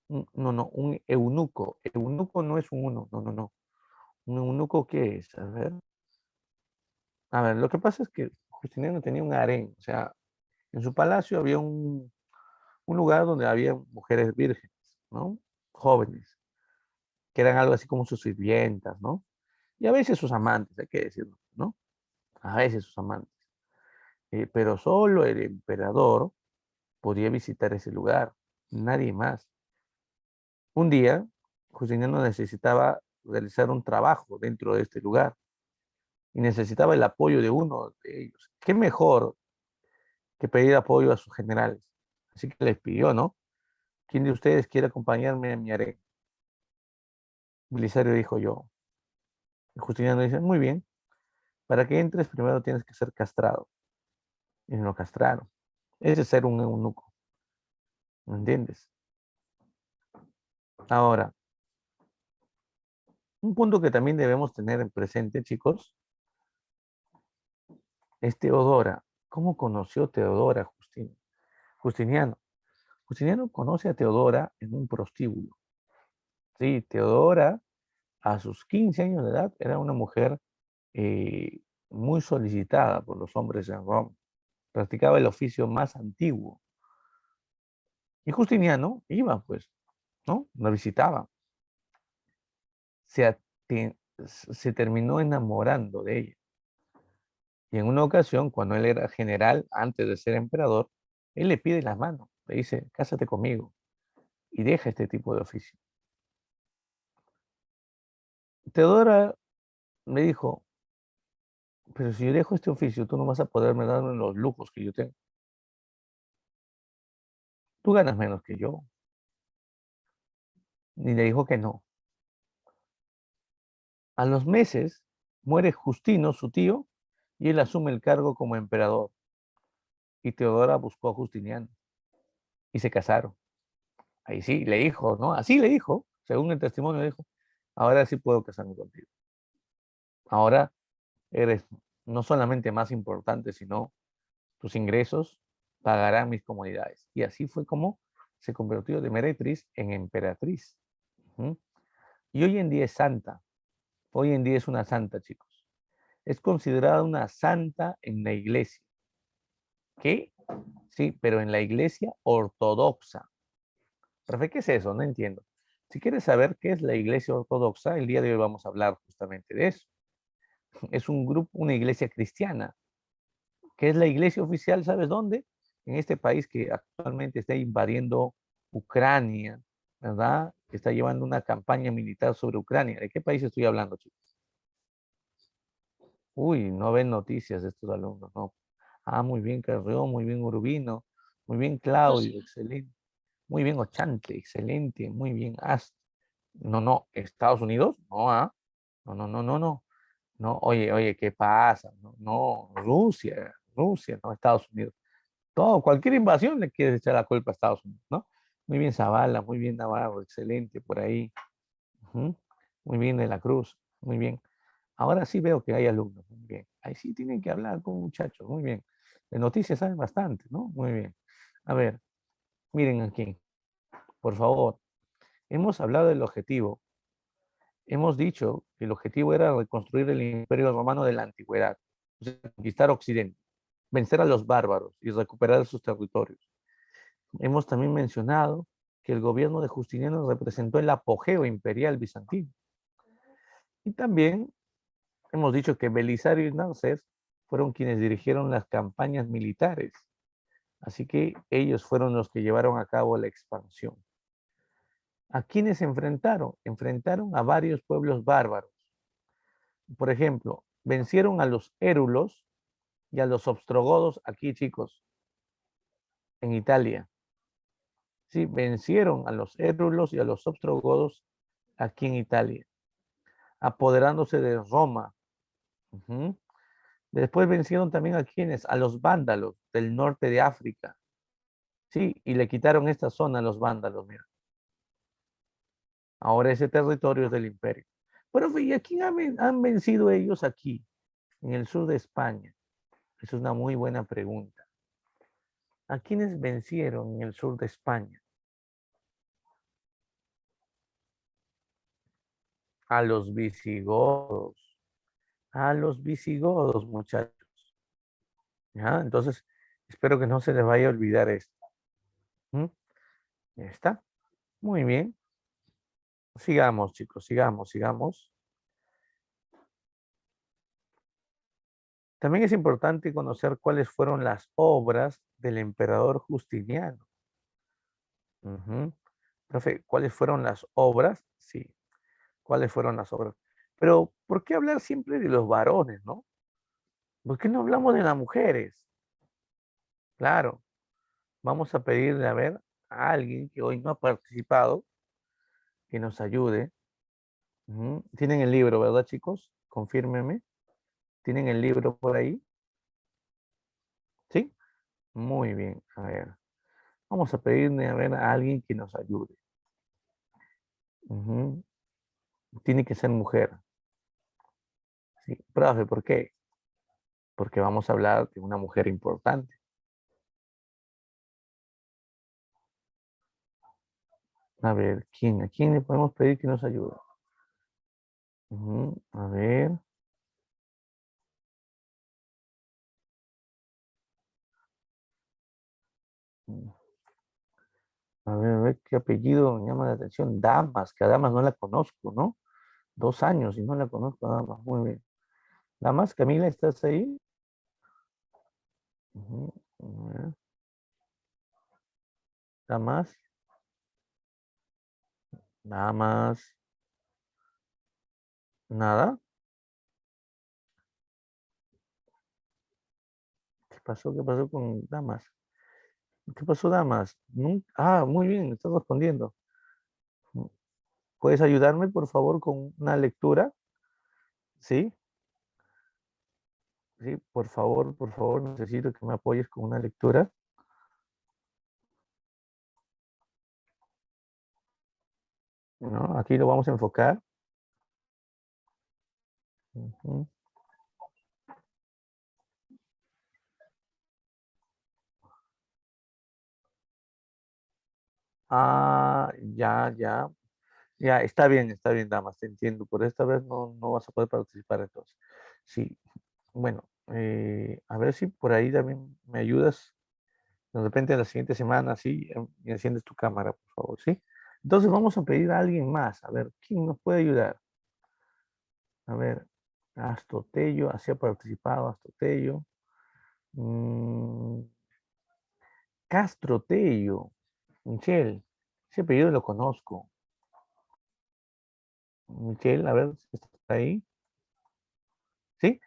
No, no, un eunuco. Eunuco no es un uno, no, no, no. ¿Un eunuco qué es? A ver, lo que pasa es que Justiniano tenía un harén, o sea, en su palacio había un lugar donde había mujeres vírgenes, ¿no? Jóvenes, que eran algo así como sus sirvientas, ¿no? Y a veces sus amantes, hay que decirlo, ¿no? A veces sus amantes. Pero solo el emperador podía visitar ese lugar, nadie más. Un día, Justiniano necesitaba realizar un trabajo dentro de este lugar y necesitaba el apoyo de uno de ellos. ¿Qué mejor que pedir apoyo a sus generales? Así que les pidió, ¿no? ¿Quién de ustedes quiere acompañarme a mi harén? Belisario dijo yo. Y Justiniano dice, muy bien, para que entres primero tienes que ser castrado. Y lo castraron. Ese es ser un eunuco, ¿me entiendes? Ahora, un punto que también debemos tener en presente, chicos, es Teodora. ¿Cómo conoció Teodora Justiniano? Justiniano conoce a Teodora en un prostíbulo. Sí, Teodora, a sus 15 años de edad, era una mujer eh, muy solicitada por los hombres en Roma. Practicaba el oficio más antiguo. Y Justiniano iba, pues, ¿no? La visitaba. Se, se terminó enamorando de ella. Y en una ocasión, cuando él era general, antes de ser emperador, él le pide las manos, le dice, cásate conmigo y deja este tipo de oficio. Teodora me dijo, pero si yo dejo este oficio, tú no vas a poderme dar los lujos que yo tengo. Tú ganas menos que yo. Y le dijo que no. A los meses muere Justino, su tío, y él asume el cargo como emperador. Y Teodora buscó a Justiniano y se casaron. Ahí sí, le dijo, ¿no? Así le dijo, según el testimonio, le dijo, ahora sí puedo casarme contigo. Ahora eres no solamente más importante, sino tus ingresos pagarán mis comodidades. Y así fue como se convirtió de meretriz en emperatriz. Ujú. Y hoy en día es santa. Hoy en día es una santa, chicos. Es considerada una santa en la iglesia. ¿Qué? Sí, pero en la iglesia ortodoxa. ¿Pero qué es eso? No entiendo. Si quieres saber qué es la iglesia ortodoxa, el día de hoy vamos a hablar justamente de eso. Es un grupo, una iglesia cristiana, que es la iglesia oficial, ¿sabes dónde? En este país que actualmente está invadiendo Ucrania, ¿verdad? Que está llevando una campaña militar sobre Ucrania. ¿De qué país estoy hablando, chicos? Uy, no ven noticias de estos alumnos, ¿no? Ah, muy bien, Carrión, muy bien, Urbino, muy bien, Claudio, Rusia. excelente. Muy bien, Ochante, excelente, muy bien, Ast. No, no, Estados Unidos, no, ah. No, no, no, no, no. No, oye, oye, ¿qué pasa? No, no, Rusia, Rusia, no, Estados Unidos. Todo, cualquier invasión le quiere echar la culpa a Estados Unidos, ¿no? Muy bien, Zavala, muy bien, Navarro, excelente, por ahí. Ujú. Muy bien, De la Cruz, muy bien. Ahora sí veo que hay alumnos, muy bien. Ahí sí tienen que hablar con muchachos, muy bien. De noticias saben bastante, ¿no? Muy bien. A ver, miren aquí, por favor. Hemos hablado del objetivo. Hemos dicho que el objetivo era reconstruir el imperio romano de la antigüedad, o sea, conquistar Occidente, vencer a los bárbaros y recuperar sus territorios. Hemos también mencionado que el gobierno de Justiniano representó el apogeo imperial bizantino. Y también hemos dicho que Belisario y Narses fueron quienes dirigieron las campañas militares. Así que ellos fueron los que llevaron a cabo la expansión. ¿A quiénes enfrentaron? Enfrentaron a varios pueblos bárbaros. Por ejemplo, vencieron a los érulos y a los ostrogodos aquí, chicos, en Italia. Sí, vencieron a los érulos y a los ostrogodos aquí en Italia, apoderándose de Roma. Ujú. Después vencieron también a quienes, a los vándalos del norte de África. Sí, y le quitaron esta zona a los vándalos, mira. Ahora ese territorio es del imperio. Pero, ¿y a quién han vencido ellos aquí, en el sur de España? Es una muy buena pregunta. ¿A quiénes vencieron en el sur de España? A los visigodos. A los visigodos, muchachos. ¿Ya? Entonces, espero que no se les vaya a olvidar esto. ¿Mm? ¿Ya está? Muy bien. Sigamos, chicos, sigamos, sigamos. También es importante conocer cuáles fueron las obras del emperador Justiniano. Ujú. Profe, ¿cuáles fueron las obras? Sí, ¿cuáles fueron las obras? Pero, ¿por qué hablar siempre de los varones, no? ¿Por qué no hablamos de las mujeres? Claro, vamos a pedirle a ver a alguien que hoy no ha participado, que nos ayude. Ujú. Tienen el libro, ¿verdad, chicos? Confírmenme. ¿Tienen el libro por ahí? ¿Sí? Muy bien. A ver, vamos a pedirle a ver a alguien que nos ayude. Ujú. Tiene que ser mujer. Sí. Profe, ¿por qué? Porque vamos a hablar de una mujer importante. A ver, ¿quién? ¿A quién le podemos pedir que nos ayude? Ujú. A ver. A ver qué apellido me llama la atención. Damas, que a Damas no la conozco, ¿no? 2 años y no la conozco a Damas. Muy bien. Damas, Camila, ¿estás ahí? Ujú. A ver. Damas, Damas. Nada. ¿Qué pasó? ¿Qué pasó con damas? ¿Qué pasó, damas? Ah, muy bien, estás respondiendo. ¿Puedes ayudarme, por favor, con una lectura? ¿Sí? Sí, por favor, necesito que me apoyes con una lectura. ¿No? Aquí lo vamos a enfocar. Ujú. Ah, ya, ya. Ya, está bien, damas, te entiendo. Por esta vez no vas a poder participar entonces. Sí, bueno, a ver si por ahí también me ayudas. De repente en la siguiente semana, sí, y enciendes tu cámara, por favor, ¿sí? Entonces vamos a pedir a alguien más. A ver, ¿quién nos puede ayudar? A ver, Astotello, así ha participado Astotello. Mm, Castro Tello. Michelle, ese apellido lo conozco. Michelle, a ver si está ahí. ¿Sí?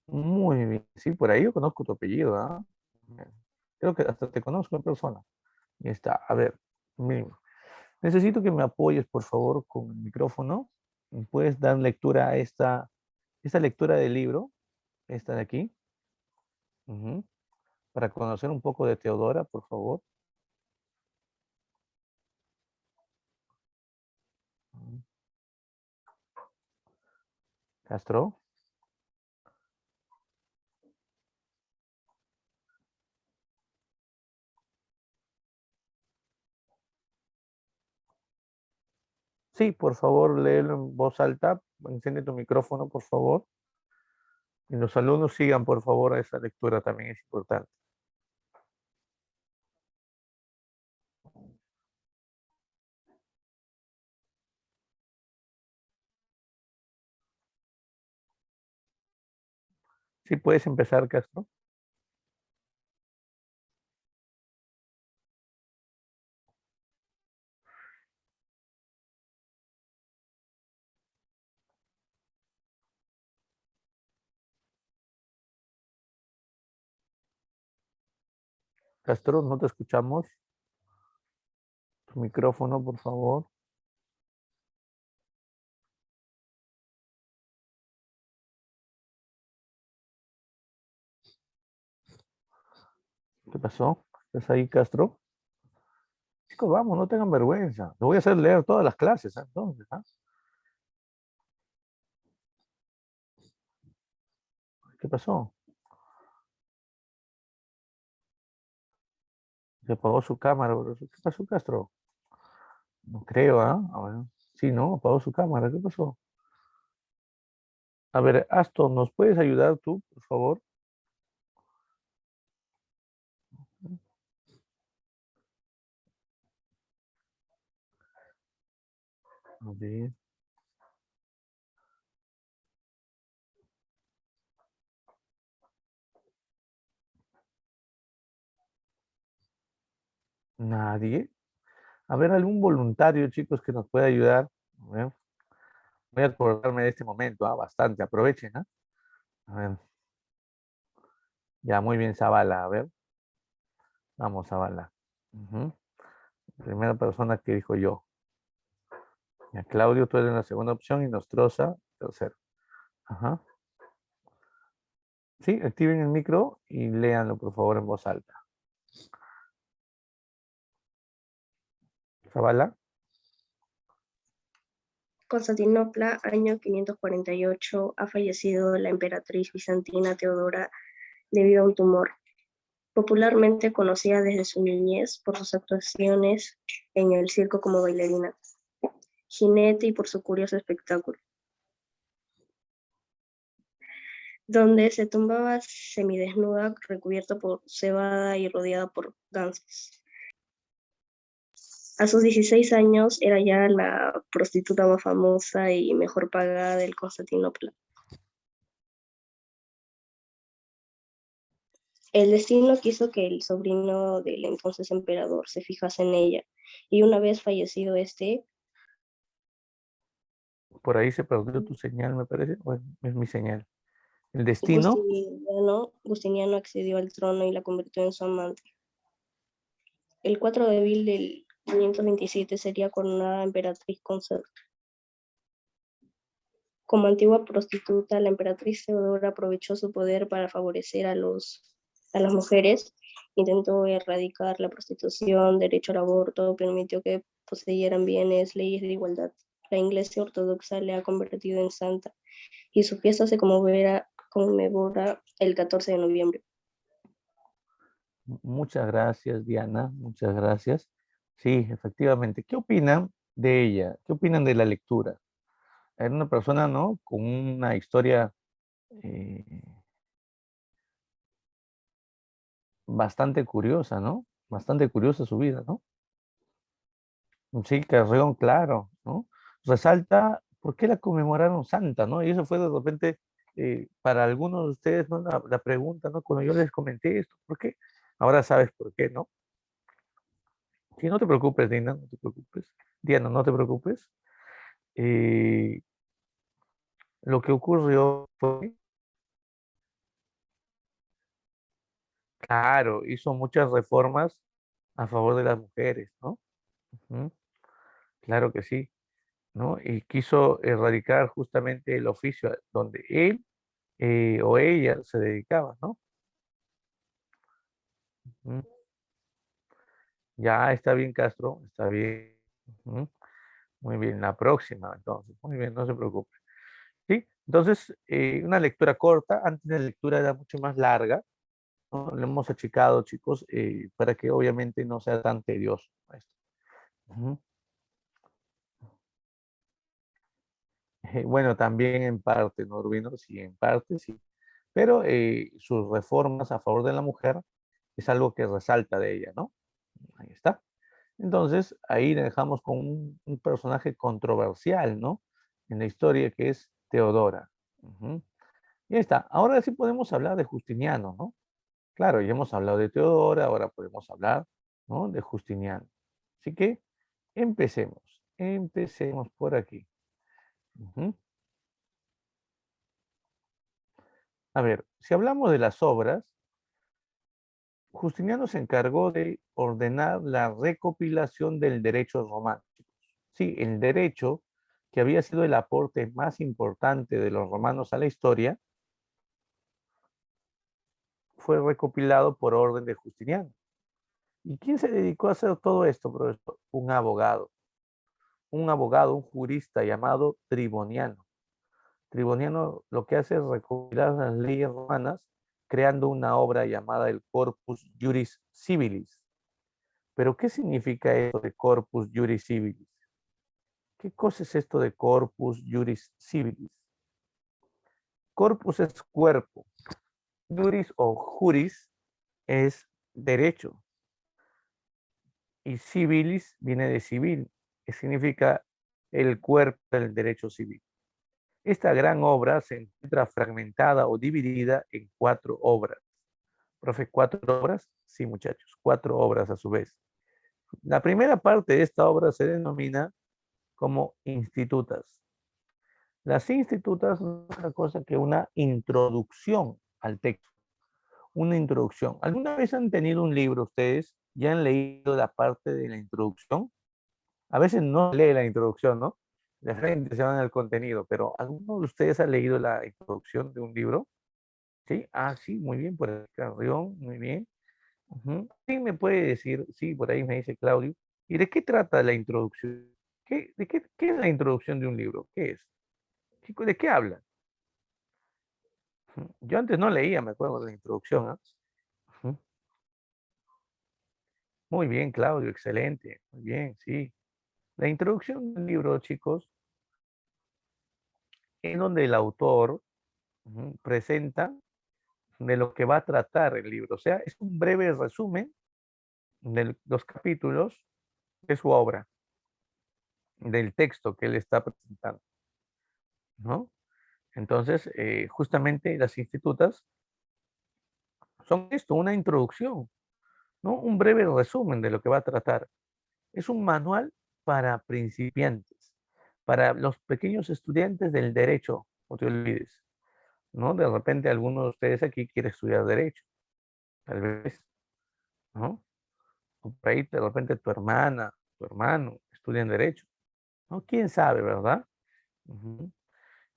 Muy bien. Sí, por ahí yo conozco tu apellido, ¿ah? Creo que hasta te conozco en persona. Y está. A ver, miren, necesito que me apoyes, por favor, con el micrófono. ¿Puedes dar lectura a esta lectura del libro? Esta de aquí. Ujú. Para conocer un poco de Teodora, por favor. Castro. Sí, por favor, léelo en voz alta. Enciende tu micrófono, por favor. Y los alumnos sigan, por favor, a esa lectura también es importante. Sí, puedes empezar, Castro. Castro, no te escuchamos. Tu micrófono, por favor. ¿Qué pasó? ¿Estás ahí, Castro? Chicos, vamos, no tengan vergüenza. Lo voy a hacer leer todas las clases, ¿ah? Entonces, ¿ah? ¿Qué pasó? Se apagó su cámara, bro. ¿Qué pasó, Castro? No creo, ¿ah? A ver. Sí, no, apagó su cámara. ¿Qué pasó? A ver, Aston, ¿nos puedes ayudar tú, por favor? A ver, nadie. A ver, algún voluntario, chicos, que nos pueda ayudar. A ver, voy a acordarme de este momento, ¿ah? Bastante, aprovechen, ¿ah? A ver, ya, muy bien, Zavala. A ver, vamos, Zavala. Ujú. Primera persona que dijo yo. Ya, Claudio, tú eres la segunda opción y Nostroza, tercero. Ajá. Sí, activen el micro y léanlo, por favor, en voz alta. Zavala. Constantinopla, año 548, ha fallecido la emperatriz bizantina Teodora debido a un tumor. Popularmente conocida desde su niñez por sus actuaciones en el circo como bailarina, jinete y por su curioso espectáculo, donde se tumbaba semidesnuda, recubierta por cebada y rodeada por gansos. A sus 16 años era ya la prostituta más famosa y mejor pagada del Constantinopla. El destino quiso que el sobrino del entonces emperador se fijase en ella, y una vez fallecido este, Por ahí se perdió tu señal, me parece. O es mi señal. El destino. Justiniano accedió al trono y la convirtió en su amante. El 4 de abril del 527 sería coronada emperatriz consorte. Como antigua prostituta, la emperatriz Teodora aprovechó su poder para favorecer a las mujeres, intentó erradicar la prostitución, derecho al aborto, permitió que poseyeran bienes, leyes de igualdad. La Iglesia ortodoxa le ha convertido en santa y su fiesta se conmemora el 14 de noviembre. Muchas gracias, Diana. Muchas gracias. Sí, efectivamente. ¿Qué opinan de ella? ¿Qué opinan de la lectura? Era una persona, ¿no? Con una historia eh, bastante curiosa, ¿no? Bastante curiosa su vida, ¿no? Sí, Carrión, claro, ¿no? Resalta por qué la conmemoraron santa, ¿no? Y eso fue de repente, para algunos de ustedes, ¿no? La pregunta, ¿no? Cuando yo les comenté esto, ¿por qué? Ahora sabes por qué, ¿no? Sí, no te preocupes, Dina, no te preocupes. Diana, no te preocupes. Eh, lo que ocurrió fue, claro, hizo muchas reformas a favor de las mujeres, ¿no? Ujú, claro que sí, ¿no? Y quiso erradicar justamente el oficio donde él o ella se dedicaba, ¿no? Ujú. Ya está bien, Castro, está bien. Ujú. Muy bien, la próxima, entonces. Muy bien, no se preocupe. ¿Sí? Entonces, una lectura corta, antes de la lectura era mucho más larga, ¿no? Lo hemos achicado, chicos, para que obviamente no sea tan tedioso esto. Ujú. Bueno, también en parte, ¿no, Urbino? Sí, en parte, sí. Pero sus reformas a favor de la mujer es algo que resalta de ella, ¿no? Ahí está. Entonces, ahí le dejamos con un personaje controversial, ¿no? En la historia que es Teodora. Ujú. Y ahí está. Ahora sí podemos hablar de Justiniano, ¿no? Claro, ya hemos hablado de Teodora, ahora podemos hablar, ¿no? De Justiniano. Así que empecemos. Empecemos por aquí. Ujú. A ver, si hablamos de las obras, Justiniano se encargó de ordenar la recopilación del derecho romano. Sí, el derecho, que había sido el aporte más importante de los romanos a la historia, fue recopilado por orden de Justiniano. ¿Y quién se dedicó a hacer todo esto, profesor? Un abogado, un jurista llamado Triboniano. Triboniano lo que hace es recopilar las leyes romanas creando una obra llamada el Corpus Juris Civilis. Pero, ¿qué significa esto de Corpus Juris Civilis? ¿Qué cosa es esto de Corpus Juris Civilis? Corpus es cuerpo, juris o juris es derecho y civilis viene de civil, que significa el cuerpo del derecho civil. Esta gran obra se encuentra fragmentada o dividida en 4 obras. Profe, ¿4 obras? Sí, muchachos, 4 obras a su vez. La primera parte de esta obra se denomina como institutas. Las institutas no es otra cosa que una introducción al texto. Una introducción. ¿Alguna vez han tenido un libro ustedes? ¿Ya han leído la parte de la introducción? A veces no lee la introducción, ¿no? De frente se van al contenido, pero ¿alguno de ustedes ha leído la introducción de un libro? Sí, ah, sí, muy bien, por el Carrión, muy bien. Ujú. Sí, me puede decir, sí, por ahí me dice Claudio. ¿Y de qué trata la introducción? ¿Qué es la introducción de un libro? ¿Qué es? ¿De qué habla? Ujú. Yo antes no leía, me acuerdo de la introducción, ¿ah? Ujú. Muy bien, Claudio, excelente. Muy bien, sí. La introducción del libro, chicos, es donde el autor presenta de lo que va a tratar el libro. O sea, es un breve resumen de los capítulos de su obra, del texto que él está presentando, ¿no? Entonces, justamente las institutas son esto, una introducción, ¿no? Un breve resumen de lo que va a tratar. Es un manual para principiantes, para los pequeños estudiantes del derecho, no te olvides, ¿no? De repente alguno de ustedes aquí quiere estudiar derecho, tal vez, ¿no? O por ahí de repente tu hermana, tu hermano estudian derecho, ¿no? ¿Quién sabe, verdad? Ujú.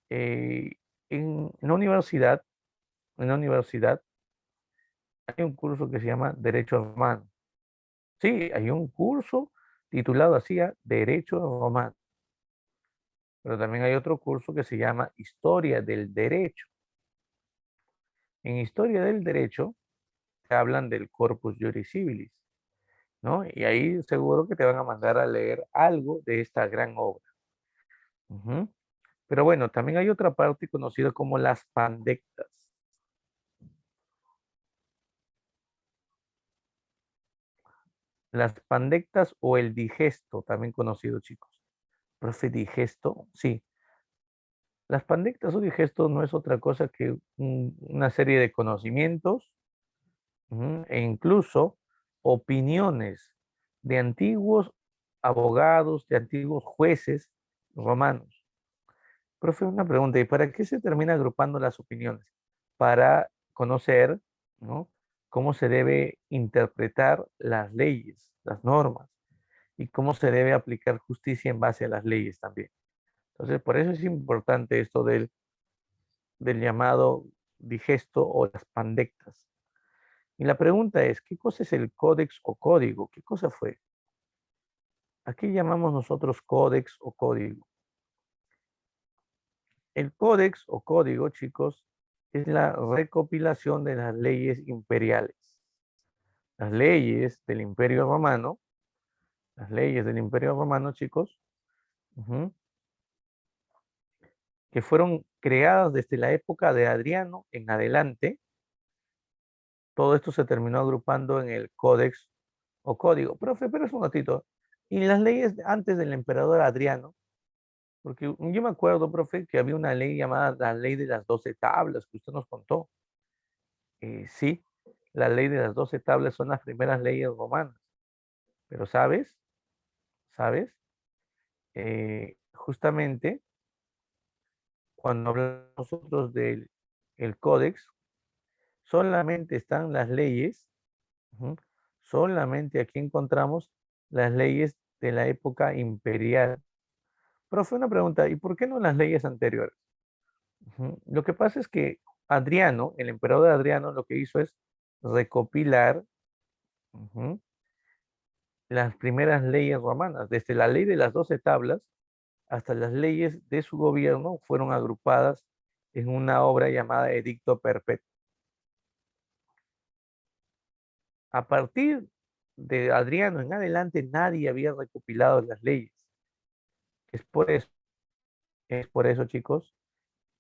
Eh, en en la universidad hay un curso que se llama Derecho Romano. Sí, hay un curso titulado así, Derecho Romano, pero también hay otro curso que se llama Historia del Derecho. En Historia del Derecho te hablan del Corpus Juris Civilis, ¿no? Y ahí seguro que te van a mandar a leer algo de esta gran obra. Ujú. Pero bueno, también hay otra parte conocida como las pandectas. Las pandectas o el digesto, también conocido, chicos. Profe, digesto, sí. Las pandectas o digesto no es otra cosa que una serie de conocimientos, e incluso opiniones de antiguos abogados, de antiguos jueces romanos. Profe, una pregunta, ¿y para qué se termina agrupando las opiniones? Para conocer, ¿no? Cómo se debe interpretar las leyes, las normas, y cómo se debe aplicar justicia en base a las leyes también. Entonces, por eso es importante esto del llamado digesto o las pandectas. Y la pregunta es, ¿qué cosa es el códex o código? ¿Qué cosa fue? ¿A qué llamamos nosotros códex o código? El códex o código, chicos, es la recopilación de las leyes imperiales. Las leyes del Imperio Romano, las leyes del Imperio Romano, chicos, ujú, que fueron creadas desde la época de Adriano en adelante. Todo esto se terminó agrupando en el códex o código. Profe, pero es un ratito. Y las leyes antes del emperador Adriano, porque yo me acuerdo, profe, que había una ley llamada la ley de las 12 tablas que usted nos contó. Sí, la ley de las 12 tablas son las primeras leyes romanas. Pero ¿sabes? Justamente cuando hablamos nosotros del el códex, solamente están las leyes, ujú, solamente aquí encontramos las leyes de la época imperial. Profe, una pregunta, ¿y por qué no las leyes anteriores? Ujú. Lo que pasa es que Adriano, el emperador Adriano, lo que hizo es recopilar, ujú, las primeras leyes romanas, desde la ley de las 12 tablas hasta las leyes de su gobierno fueron agrupadas en una obra llamada Edicto Perpetuo. A partir de Adriano en adelante nadie había recopilado las leyes. Es por eso, es por eso, chicos,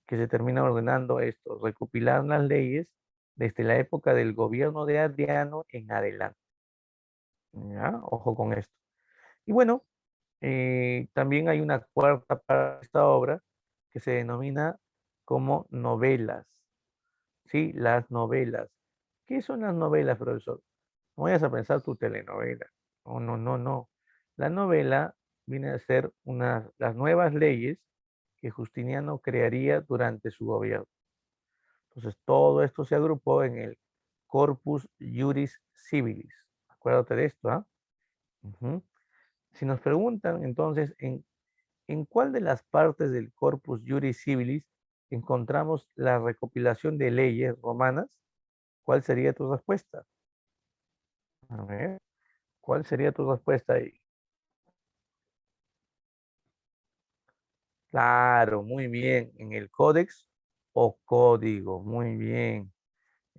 que se termina ordenando esto, recopilar las leyes desde la época del gobierno de Adriano en adelante. ¿Ya? Ojo con esto. Y bueno, también hay una cuarta parte de esta obra que se denomina como novelas. ¿Sí? Las novelas. ¿Qué son las novelas, profesor? No vayas a pensar tu telenovela. No, no, no, no. La novela viene a ser las nuevas leyes que Justiniano crearía durante su gobierno. Entonces, todo esto se agrupó en el Corpus Juris Civilis. Acuérdate de esto, ¿ah? Ujú. Si nos preguntan entonces en cuál de las partes del Corpus Juris Civilis encontramos la recopilación de leyes romanas, ¿cuál sería tu respuesta? A ver, ¿cuál sería tu respuesta ahí? Claro, muy bien. En el códex o código, muy bien.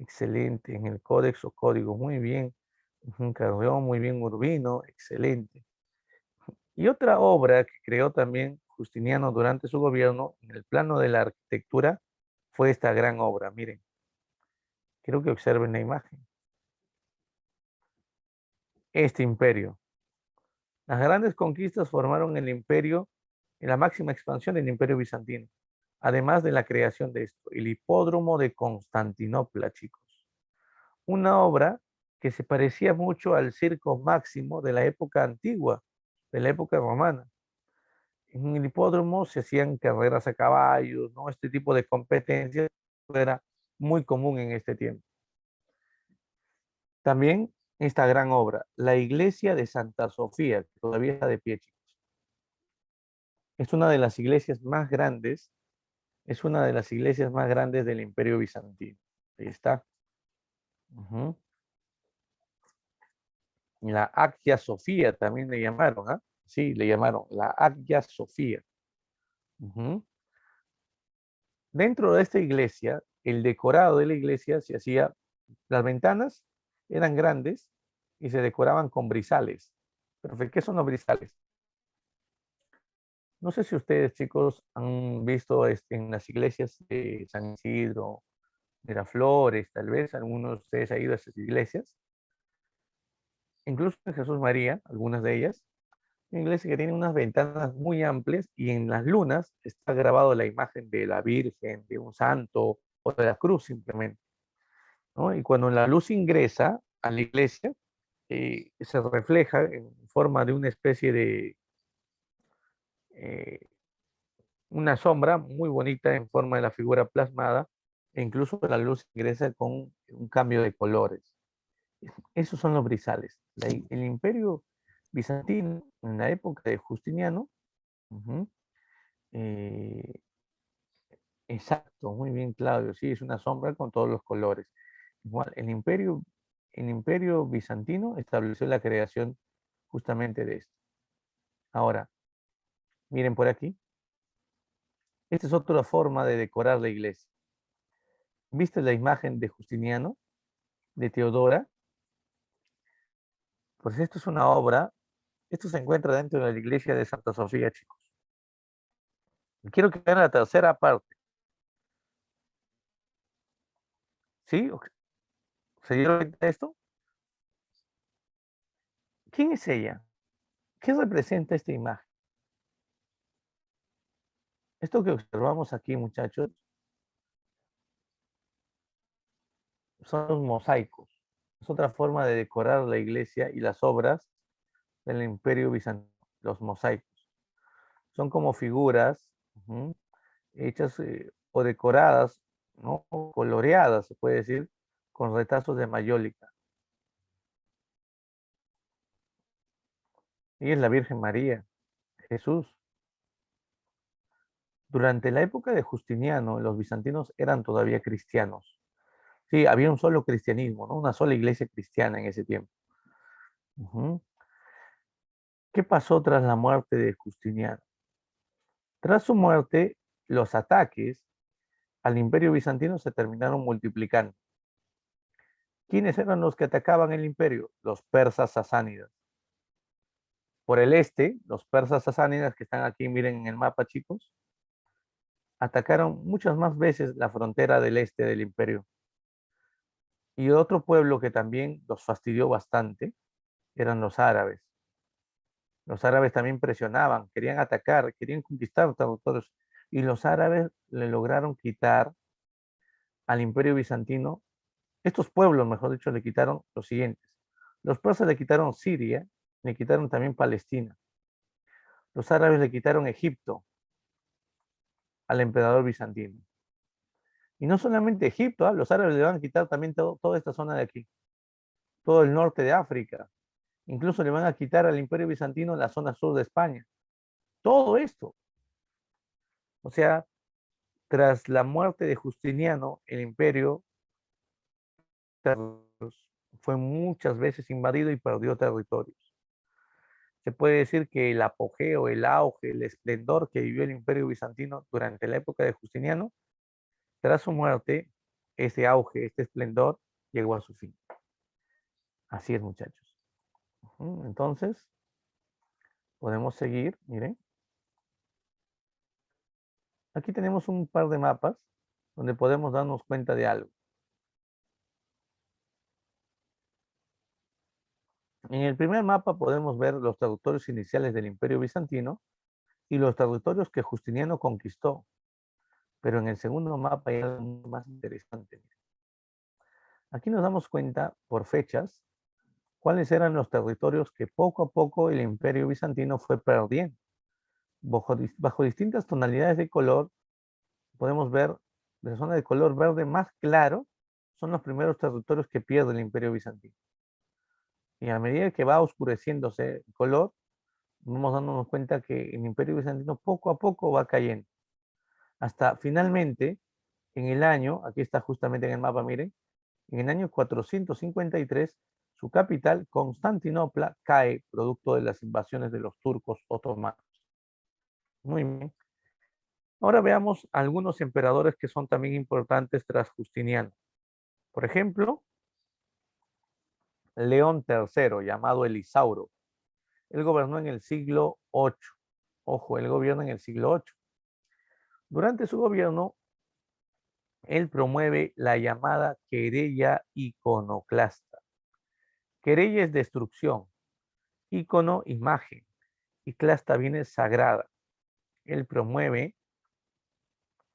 Excelente. En el códex o código, muy bien. Ujú, Carrión, muy bien, Urbino, excelente. Y otra obra que creó también Justiniano durante su gobierno en el plano de la arquitectura fue esta gran obra. Miren, quiero que observen la imagen. Este imperio. Las grandes conquistas formaron el imperio en la máxima expansión del imperio bizantino, además de la creación de esto, el hipódromo de Constantinopla, chicos. Una obra que se parecía mucho al circo máximo de la época antigua, de la época romana. En el hipódromo se hacían carreras a caballos, ¿no? Este tipo de competencias era muy común en este tiempo. También esta gran obra, la iglesia de Santa Sofía, que todavía está de pie, chicos. Es una de las iglesias más grandes, es una de las iglesias más grandes del Imperio Bizantino. Ahí está. Ujú. La Hagia Sofía también le llamaron, ¿ah? Sí, le llamaron la Hagia Sofía. Ujú. Dentro de esta iglesia, el decorado de la iglesia se hacía, las ventanas eran grandes y se decoraban con brizales. Perfecto. ¿Qué son los brizales? No sé si ustedes, chicos, han visto en las iglesias de San Isidro, Miraflores, tal vez, algunos de ustedes han ido a esas iglesias, incluso en Jesús María, algunas de ellas, una iglesia que tiene unas ventanas muy amplias y en las lunas está grabado la imagen de la Virgen, de un santo o de la cruz simplemente, ¿no? Y cuando la luz ingresa a la iglesia, se refleja en forma de una especie de eh, una sombra muy bonita en forma de la figura plasmada, e incluso la luz ingresa con un cambio de colores. Esos son los brizales. El imperio bizantino, en la época de Justiniano, ujú, eh, exacto, muy bien, Claudio, sí, es una sombra con todos los colores. Igual, el imperio bizantino estableció la creación justamente de esto. Ahora, miren por aquí. Esta es otra forma de decorar la iglesia. ¿Viste la imagen de Justiniano, de Teodora? Pues esto es una obra, esto se encuentra dentro de la iglesia de Santa Sofía, chicos. Quiero que vean la tercera parte. ¿Sí? ¿Se dieron cuenta de esto? ¿Quién es ella? ¿Qué representa esta imagen? Esto que observamos aquí, muchachos, son los mosaicos. Es otra forma de decorar la iglesia y las obras del Imperio Bizantino, los mosaicos. Son como figuras hechas o decoradas, ¿no? O coloreadas, se puede decir, con retazos de mayólica. Y es la Virgen María, Jesús. Durante la época de Justiniano, los bizantinos eran todavía cristianos. Sí, había un solo cristianismo, ¿no? Una sola iglesia cristiana en ese tiempo. Ujú. ¿Qué pasó tras la muerte de Justiniano? Tras su muerte, los ataques al imperio bizantino se terminaron multiplicando. ¿Quiénes eran los que atacaban el imperio? Los persas sasánidas. Por el este, los persas sasánidas que están aquí, miren en el mapa, chicos, atacaron muchas más veces la frontera del este del imperio. Y otro pueblo que también los fastidió bastante eran los árabes. Los árabes también presionaban, querían atacar, querían conquistar territorios. Y los árabes le lograron quitar al imperio bizantino, estos pueblos, mejor dicho, le quitaron los siguientes. Los persas le quitaron Siria, le quitaron también Palestina. Los árabes le quitaron Egipto al emperador bizantino. Y no solamente Egipto, los árabes le van a quitar también toda esta zona de aquí, todo el norte de África. Incluso le van a quitar al imperio bizantino la zona sur de España. Todo esto. O sea, tras la muerte de Justiniano, el imperio fue muchas veces invadido y perdió territorios. Se puede decir que el apogeo, el auge, el esplendor que vivió el imperio bizantino durante la época de Justiniano, tras su muerte, ese auge, este esplendor llegó a su fin. Así es, muchachos. Entonces, podemos seguir, miren. Aquí tenemos un par de mapas donde podemos darnos cuenta de algo. En el primer mapa podemos ver los territorios iniciales del Imperio Bizantino y los territorios que Justiniano conquistó. Pero en el segundo mapa hay algo más interesante. Aquí nos damos cuenta por fechas cuáles eran los territorios que poco a poco el Imperio Bizantino fue perdiendo. bajo distintas tonalidades de color, podemos ver la zona de color verde más claro, son los primeros territorios que pierde el Imperio Bizantino. Y a medida que va oscureciéndose el color, vamos dándonos cuenta que el Imperio Bizantino poco a poco va cayendo. Hasta finalmente, en el año, aquí está justamente en el mapa, miren, en el año 453, su capital, Constantinopla, cae producto de las invasiones de los turcos otomanos. Muy bien. Ahora veamos algunos emperadores que son también importantes tras Justiniano. Por ejemplo, León III, llamado el Isauro. Él gobernó en el siglo VIII. Ojo, él gobierna en el siglo VIII. Durante su gobierno, él promueve la llamada querella iconoclasta. Querella es destrucción, icono, imagen, y clasta viene sagrada. Él promueve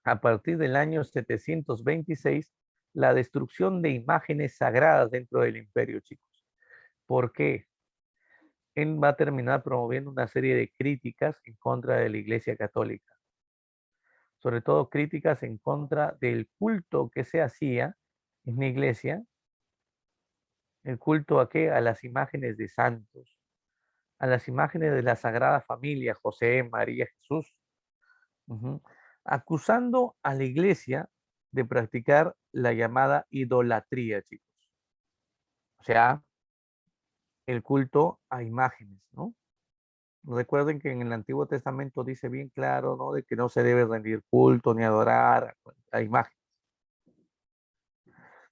a partir del año 726 la destrucción de imágenes sagradas dentro del imperio, chicos. ¿Por qué? Él va a terminar promoviendo una serie de críticas en contra de la Iglesia Católica, sobre todo críticas en contra del culto que se hacía en la iglesia, el culto a qué? A las imágenes de santos, a las imágenes de la Sagrada Familia, José, María, Jesús, acusando a la iglesia de practicar la llamada idolatría, chicos. O sea, el culto a imágenes, ¿no? Recuerden que en el Antiguo Testamento dice bien claro, ¿no? De que no se debe rendir culto ni adorar a imágenes.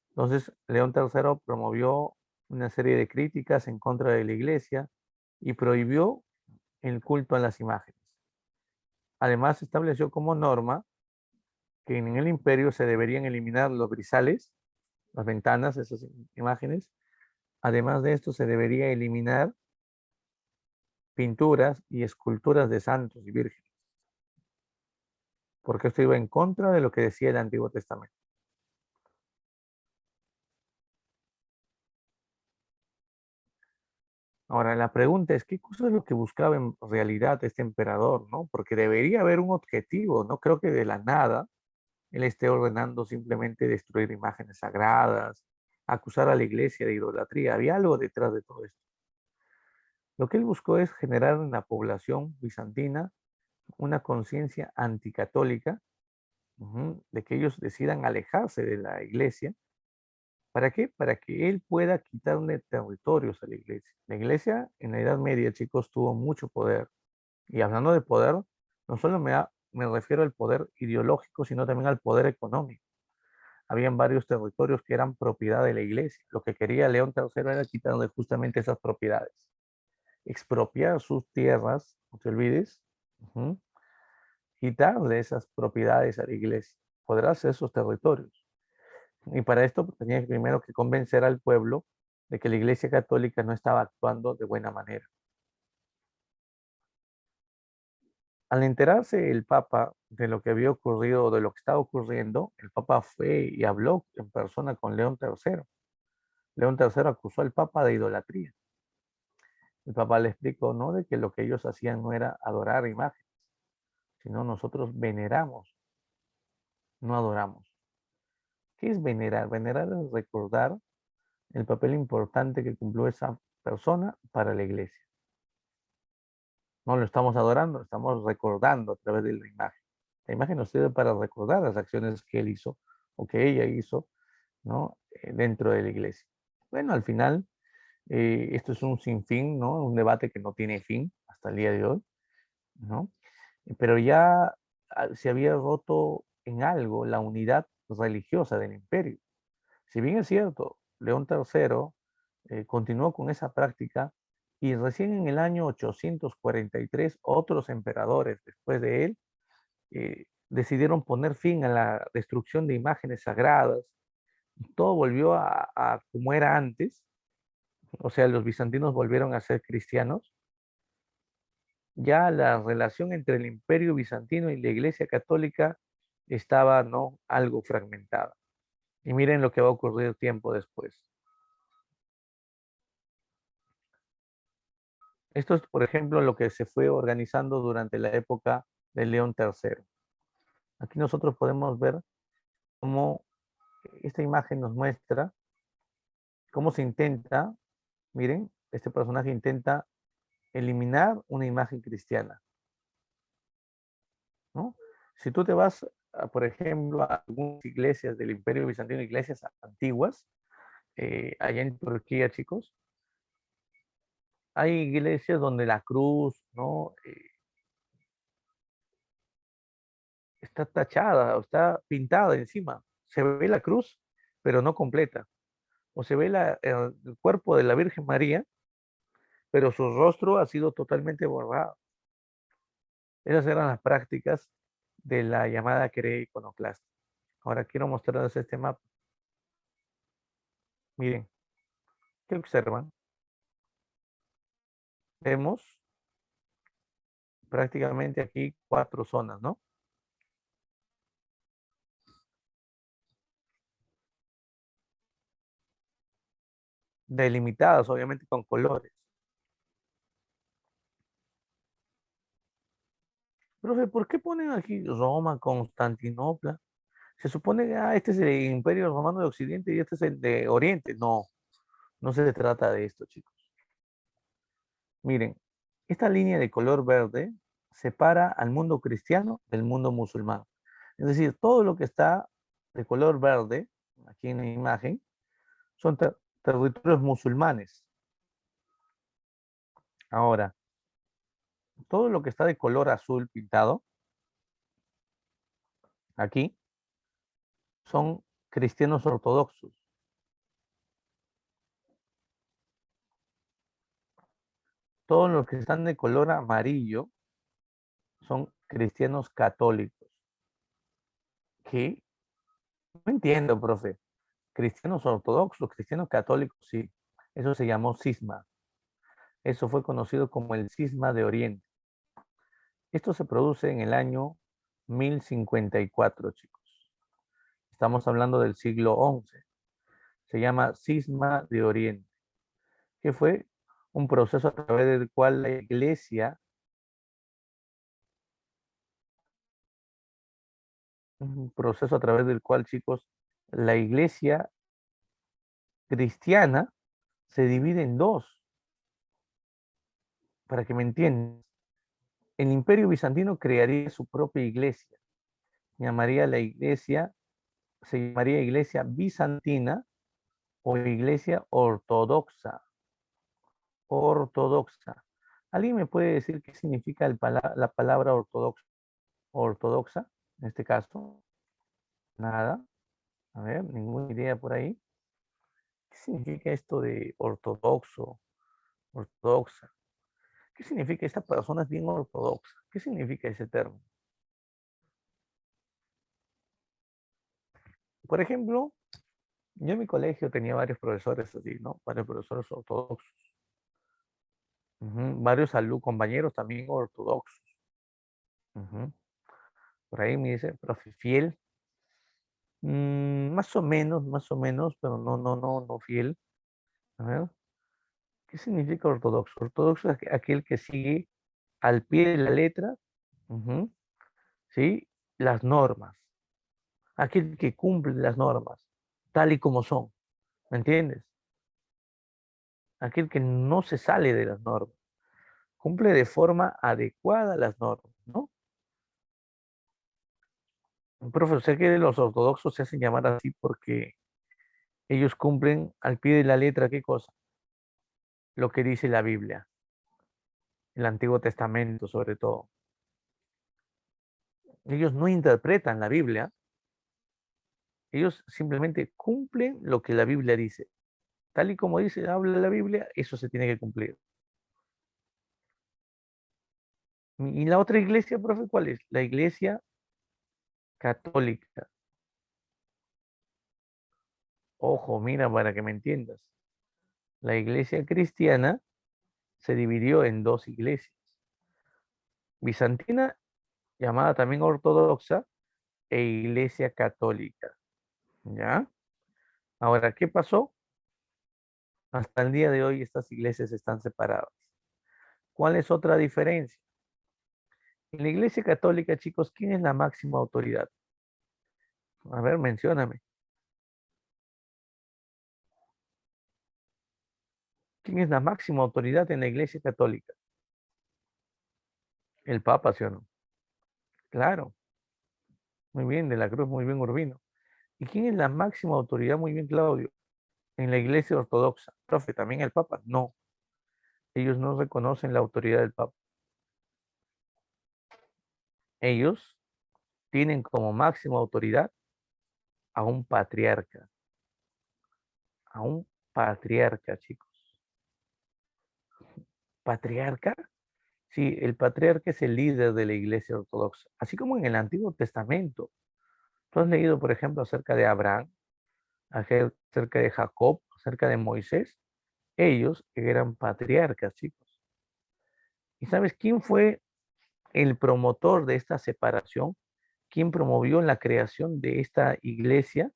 Entonces, León III promovió una serie de críticas en contra de la iglesia y prohibió el culto a las imágenes. Además, estableció como norma que en el imperio se deberían eliminar los brisales, las ventanas, esas imágenes. Además de esto, se debería eliminar pinturas y esculturas de santos y vírgenes, porque esto iba en contra de lo que decía el Antiguo Testamento. Ahora, la pregunta es, ¿qué cosa es lo que buscaba en realidad este emperador, no? Porque debería haber un objetivo, no creo que de la nada él esté ordenando simplemente destruir imágenes sagradas, acusar a la iglesia de idolatría. Había algo detrás de todo esto. Lo que él buscó es generar en la población bizantina una conciencia anticatólica, de que ellos decidan alejarse de la iglesia. ¿Para qué? Para que él pueda quitarle territorios a la iglesia. La iglesia en la Edad Media, chicos, tuvo mucho poder. Y hablando de poder, no solo me refiero al poder ideológico, sino también al poder económico. Habían varios territorios que eran propiedad de la iglesia. Lo que quería León III era quitarle justamente esas propiedades. Expropiar sus tierras, no te olvides, quitarle esas propiedades a la iglesia, apoderarse de esos territorios. Y para esto tenía primero que convencer al pueblo de que la iglesia católica no estaba actuando de buena manera. Al enterarse el Papa de lo que había ocurrido, de lo que estaba ocurriendo, el Papa fue y habló en persona con León III. León III acusó al Papa de idolatría. El Papa le explicó, ¿no? De que lo que ellos hacían no era adorar imágenes, sino nosotros veneramos, no adoramos. ¿Qué es venerar? Venerar es recordar el papel importante que cumplió esa persona para la iglesia. No lo estamos adorando, lo estamos recordando a través de la imagen. La imagen nos sirve para recordar las acciones que él hizo o que ella hizo, ¿no? Dentro de la iglesia. Bueno, al final, esto es un sinfín, ¿no? Un debate que no tiene fin hasta el día de hoy, ¿no? Pero ya se había roto en algo la unidad religiosa del imperio. Si bien es cierto, León III continuó con esa práctica y recién en el año 843 otros emperadores después de él decidieron poner fin a la destrucción de imágenes sagradas. Todo volvió a como era antes, o sea, los bizantinos volvieron a ser cristianos. Ya la relación entre el imperio bizantino y la iglesia católica estaba, ¿no?, algo fragmentada. Y miren lo que va a ocurrir tiempo después. Esto es, por ejemplo, lo que se fue organizando durante la época de León III. Aquí nosotros podemos ver cómo esta imagen nos muestra cómo se intenta, miren, este personaje intenta eliminar una imagen cristiana, ¿no? Si tú te vas, por ejemplo, a algunas iglesias del Imperio Bizantino, iglesias antiguas, allá en Turquía, chicos, hay iglesias donde la cruz, ¿no? Está tachada o está pintada encima. Se ve la cruz, pero no completa. O se ve el cuerpo de la Virgen María, pero su rostro ha sido totalmente borrado. Esas eran las prácticas de la llamada querella iconoclasta. Ahora quiero mostrarles este mapa. Miren, ¿qué observan? Vemos prácticamente aquí 4 zonas, ¿no? Delimitadas, obviamente, con colores. Profe, ¿por qué ponen aquí Roma, Constantinopla? Se supone que este es el Imperio Romano de Occidente y este es el de Oriente. No, no se trata de esto, chicos. Miren, esta línea de color verde separa al mundo cristiano del mundo musulmán. Es decir, todo lo que está de color verde, aquí en la imagen, son territorios musulmanes. Ahora, todo lo que está de color azul pintado, aquí, son cristianos ortodoxos. Todos los que están de color amarillo son cristianos católicos. ¿Qué? No entiendo, profe. Cristianos ortodoxos, cristianos católicos, sí. Eso se llamó cisma. Eso fue conocido como el cisma de Oriente. Esto se produce en el año 1054, chicos. Estamos hablando del siglo XI. Se llama cisma de Oriente, que fue un proceso a través del cual la iglesia, un proceso a través del cual, chicos, la iglesia cristiana se divide en dos, para que me entiendan. El Imperio Bizantino crearía su propia iglesia. Llamaría la iglesia, se llamaría iglesia bizantina o iglesia ortodoxa. Ortodoxa. ¿Alguien me puede decir qué significa la palabra ortodoxa? Ortodoxa, en este caso. Nada. A ver, ninguna idea por ahí. ¿Qué significa esto de ortodoxo, ortodoxa? ¿Qué significa esta persona es bien ortodoxa? ¿Qué significa ese término? Por ejemplo, yo en mi colegio tenía varios profesores así, ¿no? Varios profesores ortodoxos. Varios compañeros también ortodoxos. Por ahí me dice, profe, fiel. Más o menos, pero no fiel. A ver, ¿qué significa ortodoxo? Ortodoxo es aquel que sigue al pie de la letra, ujú, ¿sí? Las normas. Aquel que cumple las normas, tal y como son. ¿Me entiendes? Aquel que no se sale de las normas. Cumple de forma adecuada las normas, ¿no? Profe, sé que los ortodoxos se hacen llamar así porque ellos cumplen al pie de la letra, ¿qué cosa? Lo que dice la Biblia, el Antiguo Testamento sobre todo. Ellos no interpretan la Biblia, ellos simplemente cumplen lo que la Biblia dice. Tal y como dice, habla la Biblia, eso se tiene que cumplir. ¿Y la otra iglesia, profe, cuál es? La iglesia católica. Ojo, mira, para que me entiendas. La iglesia cristiana se dividió en dos iglesias. Bizantina, llamada también ortodoxa, e iglesia católica. ¿Ya? Ahora, ¿qué pasó? Hasta el día de hoy estas iglesias están separadas. ¿Cuál es otra diferencia? En la Iglesia Católica, chicos, ¿quién es la máxima autoridad? A ver, mencióname. ¿Quién es la máxima autoridad en la Iglesia Católica? El Papa, ¿sí o no? Claro, muy bien, de la Cruz, muy bien, Urbino. ¿Y quién es la máxima autoridad? Muy bien, Claudio. En la Iglesia Ortodoxa. Profe, ¿también el Papa? No, ellos no reconocen la autoridad del Papa. Ellos tienen como máxima autoridad a un patriarca. A un patriarca, chicos. ¿Patriarca? Sí, el patriarca es el líder de la Iglesia Ortodoxa. Así como en el Antiguo Testamento. Tú has leído, por ejemplo, acerca de Abraham, acerca de Jacob, acerca de Moisés. Ellos eran patriarcas, chicos. ¿Y sabes quién fue el promotor de esta separación? ¿Quién promovió la creación de esta iglesia?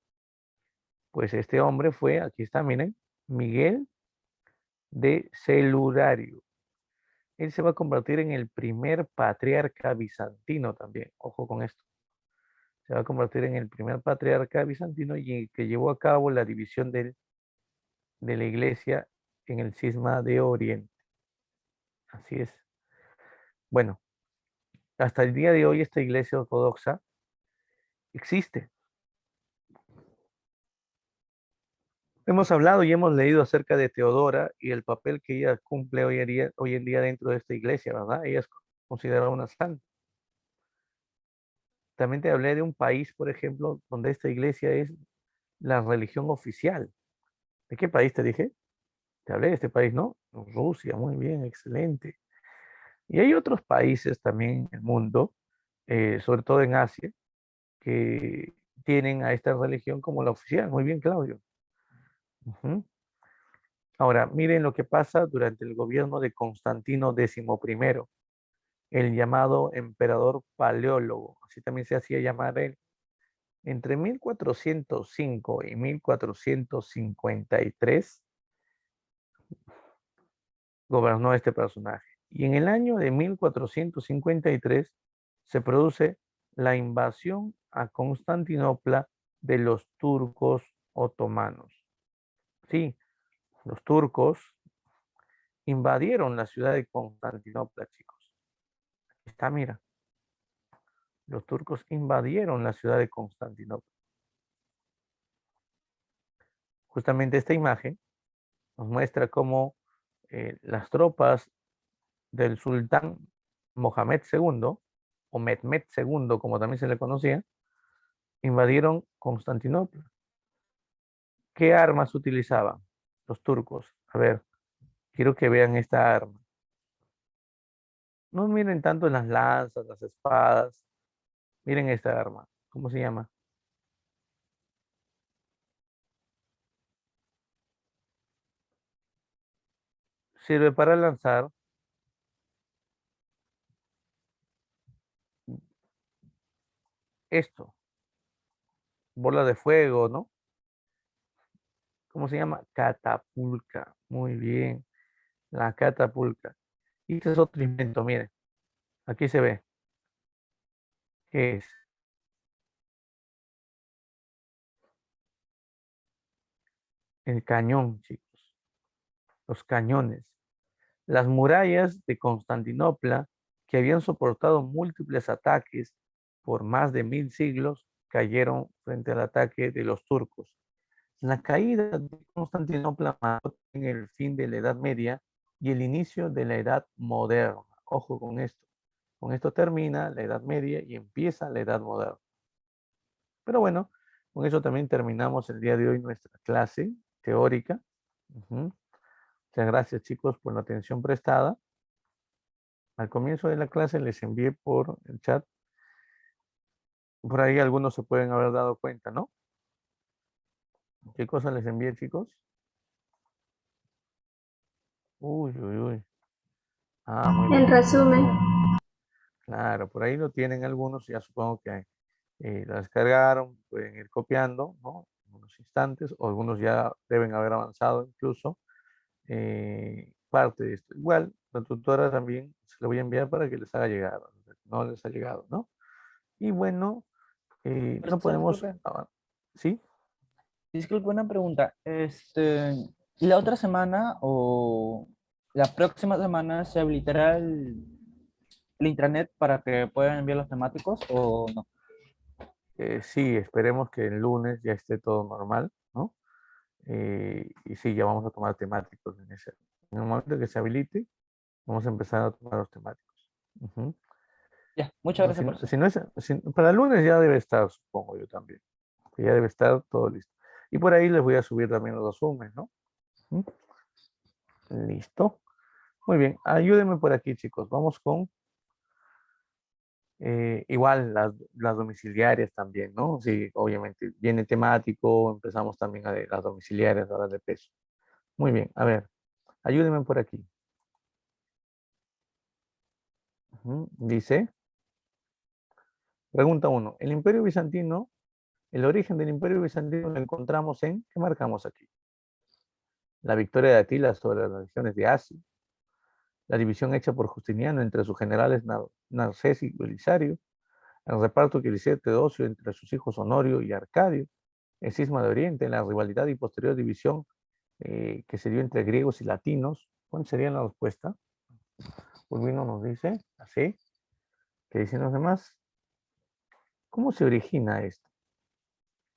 Pues este hombre fue, aquí está, miren, Miguel de Celurario. Él se va a convertir en el primer patriarca bizantino también. Ojo con esto. Se va a convertir en el primer patriarca bizantino y que llevó a cabo la división de la iglesia en el cisma de Oriente. Así es. Bueno, hasta el día de hoy esta iglesia ortodoxa existe. Hemos hablado y hemos leído acerca de Teodora y el papel que ella cumple hoy en día dentro de esta iglesia, ¿verdad? Ella es considerada una santa. También te hablé de un país, por ejemplo, donde esta iglesia es la religión oficial. ¿De qué país te dije? Te hablé de este país, ¿no? Rusia, muy bien, excelente. Y hay otros países también en el mundo, sobre todo en Asia, que tienen a esta religión como la oficial. Muy bien, Claudio. Ujú. Ahora, miren lo que pasa durante el gobierno de Constantino XI, el llamado emperador paleólogo, así también se hacía llamar él. Entre 1405 y 1453 gobernó este personaje. Y en el año de 1453 se produce la invasión a Constantinopla de los turcos otomanos. Sí, los turcos invadieron la ciudad de Constantinopla, chicos. Aquí está, mira. Los turcos invadieron la ciudad de Constantinopla. Justamente esta imagen nos muestra cómo las tropas del sultán Mohamed II, o Mehmed II, como también se le conocía, invadieron Constantinopla. ¿Qué armas utilizaban los turcos? A ver, quiero que vean esta arma. No miren tanto las lanzas, las espadas. Miren esta arma. ¿Cómo se llama? Sirve para lanzar esto, bola de fuego, ¿no? ¿Cómo se llama? Catapulca. Muy bien, la catapulca. Y este es otro invento, miren. Aquí se ve. ¿Qué es? El cañón, chicos. Los cañones. Las murallas de Constantinopla, que habían soportado múltiples ataques por más de 1000 siglos, cayeron frente al ataque de los turcos. La caída de Constantinopla marcó en el fin de la Edad Media y el inicio de la Edad Moderna. Ojo con esto. Con esto termina la Edad Media y empieza la Edad Moderna. Pero bueno, con eso también terminamos el día de hoy nuestra clase teórica. Ujú. Muchas gracias, chicos, por la atención prestada. Al comienzo de la clase les envié por el chat. Por ahí algunos se pueden haber dado cuenta, ¿no? ¿Qué cosa les envié, chicos? Uy, uy, uy. Ah, muy El bien. resumen. Claro, por ahí lo tienen algunos, ya supongo que la descargaron, pueden ir copiando, ¿no? En unos instantes, o algunos ya deben haber avanzado incluso. parte de esto. Igual, la tutora también se lo voy a enviar para que les haga llegar, no les ha llegado, ¿no? Y bueno, no Profesor, podemos, disculpe, ¿sí? disculpe una pregunta. ¿La otra semana o la próxima semana se habilitará el intranet para que puedan enviar los temáticos o no? Sí, esperemos que el lunes ya esté todo normal, ¿no? Y sí, ya vamos a tomar temáticos en el momento que se habilite, vamos a empezar a tomar los temáticos. Ujú. Ya, muchas Entonces, gracias, profesor. si no es, para el lunes ya debe estar, supongo yo también, que ya debe estar todo listo. Y por ahí les voy a subir también los resúmenes, ¿no? Ujú. Listo. Muy bien, ayúdenme por aquí, chicos. Vamos con igual las domiciliarias también, ¿no? Sí, obviamente viene temático, empezamos también a de las domiciliarias, horas de peso. Muy bien, a ver, ayúdenme por aquí. Dice, pregunta 1. El Imperio Bizantino, el origen del Imperio Bizantino lo encontramos en, ¿qué marcamos aquí? La victoria de Atila sobre las naciones de Asia, la división hecha por Justiniano entre sus generales Narcés y Belisario, el reparto que le hicieron Teodosio entre sus hijos Honorio y Arcadio, el cisma de Oriente, la rivalidad y posterior división que se dio entre griegos y latinos. ¿Cuál sería la respuesta? Urbino nos dice, así, ¿qué dicen los demás? ¿Cómo se origina esto?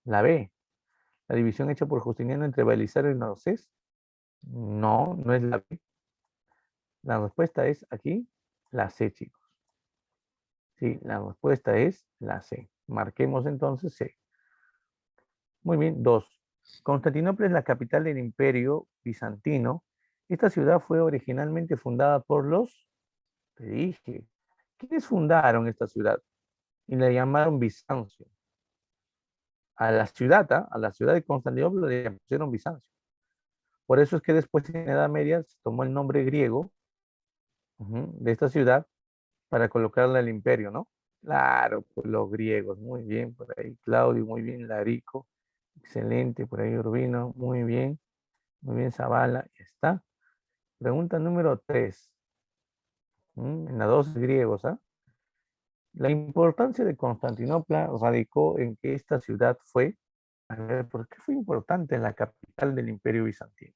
La B, la división hecha por Justiniano entre Belisario y Narcés. No, no es la B. La respuesta es aquí, la C, chicos. Sí, la respuesta es la C. Marquemos entonces C. Muy bien, 2. Constantinopla es la capital del Imperio Bizantino. Esta ciudad fue originalmente fundada por los, te dije, ¿quiénes fundaron esta ciudad? Y la llamaron Bizancio. A la ciudad de Constantinopla le pusieron Bizancio. Por eso es que después en la Edad Media se tomó el nombre griego de esta ciudad para colocarle al imperio, ¿no? Claro, pues los griegos, muy bien por ahí, Claudio, muy bien, Larico, excelente, por ahí Urbino, muy bien, Zavala, ya está. Pregunta número 3, en la 2 griegos, ¿ah? La importancia de Constantinopla radicó en que esta ciudad fue, a ver, ¿por qué fue importante en la capital del Imperio Bizantino?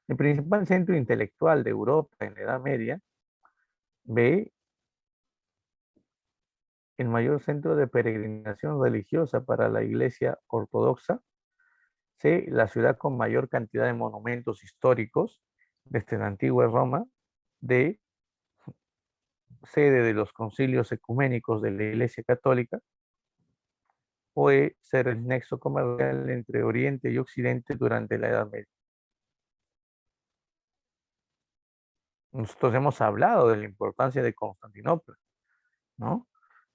El principal centro intelectual de Europa en la Edad Media. B, el mayor centro de peregrinación religiosa para la Iglesia Ortodoxa. C, la ciudad con mayor cantidad de monumentos históricos desde la antigua Roma. D, sede de los concilios ecuménicos de la Iglesia Católica. O E, ser el nexo comercial entre Oriente y Occidente durante la Edad Media. Nosotros hemos hablado de la importancia de Constantinopla, ¿no?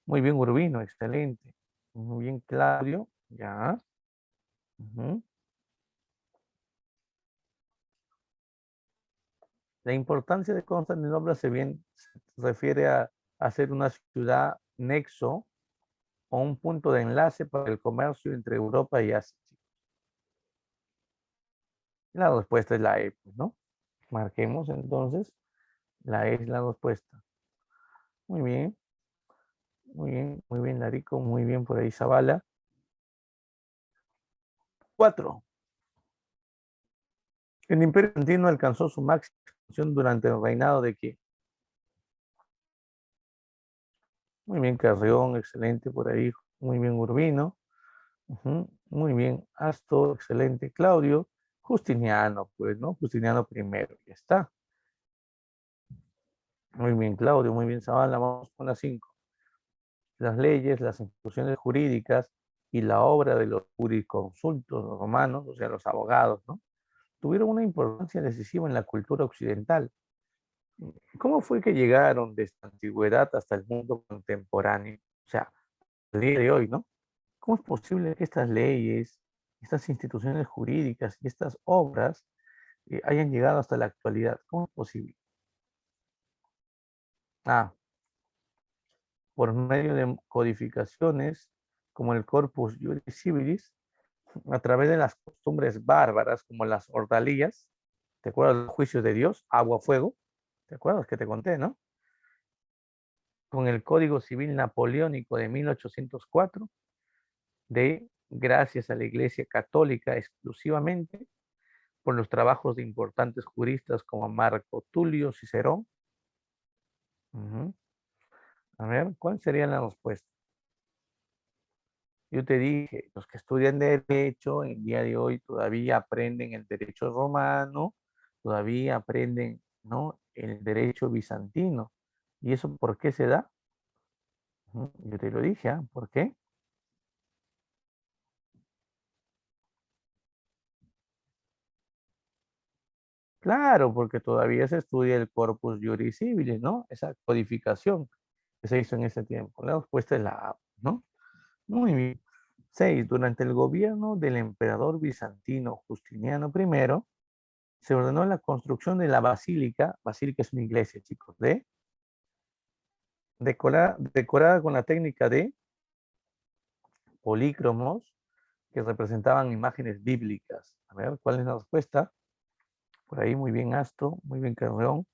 Muy bien, Urbino, excelente. Muy bien, Claudio, ya. La importancia de Constantinopla se refiere a ser una ciudad nexo o un punto de enlace para el comercio entre Europa y Asia. La respuesta es la E, pues, ¿no? Marquemos entonces, la E es la respuesta. Muy bien, muy bien, Larico, muy bien por ahí, Zavala. 4. El Imperio Bizantino alcanzó su máxima expansión durante el reinado de quién. Muy bien, Carrión, excelente por ahí. Muy bien, Urbino. Muy bien, Astor, excelente. Claudio, Justiniano, pues, ¿no? Justiniano primero, ya está. Muy bien, Claudio, muy bien, Zavala. Vamos con la 5. Las leyes, las instituciones jurídicas y la obra de los jurisconsultos romanos, o sea, los abogados, ¿no? Tuvieron una importancia decisiva en la cultura occidental. ¿Cómo fue que llegaron desde la antigüedad hasta el mundo contemporáneo? O sea, el día de hoy, ¿no? ¿Cómo es posible que estas leyes, estas instituciones jurídicas y estas obras hayan llegado hasta la actualidad? ¿Cómo es posible? Ah, por medio de codificaciones como el Corpus Juris Civilis, a través de las costumbres bárbaras como las ordalías, ¿Te acuerdas de los juicios de Dios? Agua, fuego. ¿Te acuerdas que te conté, no? Con el Código Civil Napoleónico de 1804, gracias a la Iglesia Católica exclusivamente, por los trabajos de importantes juristas como Marco Tulio Cicerón. A ver, ¿cuál sería la respuesta? Yo te dije, los que estudian derecho el día de hoy todavía aprenden el derecho romano, todavía aprenden, ¿no?, el derecho bizantino. ¿Y eso por qué se da? Yo te lo dije, ¿ah? ¿Por qué? Claro, porque todavía se estudia el corpus juris civilis, ¿no? Esa codificación que se hizo en ese tiempo. La respuesta es la A, ¿no? Muy bien. 6. Durante el gobierno del emperador bizantino Justiniano I, se ordenó la construcción de la basílica es una iglesia, chicos, decorada con la técnica de polícromos que representaban imágenes bíblicas. A ver, ¿cuál es la respuesta? Por ahí, muy bien, Astro, muy bien, Carreón.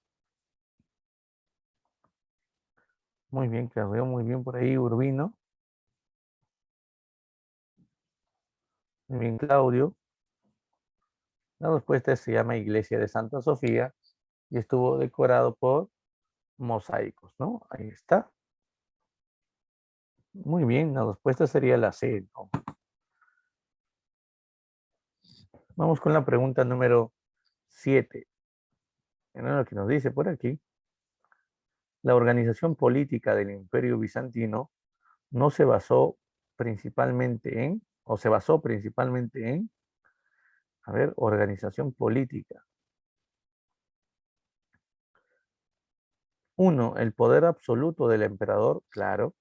Muy bien, Carreón, muy bien por ahí, Urbino. Muy bien, Claudio. La respuesta se llama Iglesia de Santa Sofía y estuvo decorado por mosaicos, ¿no? Ahí está. Muy bien, la respuesta sería la C, ¿no? Vamos con la pregunta número 7. Miren lo que nos dice por aquí. La organización política del Imperio Bizantino no se basó principalmente en, o se basó principalmente en, a ver, organización política. 1. El poder absoluto del emperador, claro.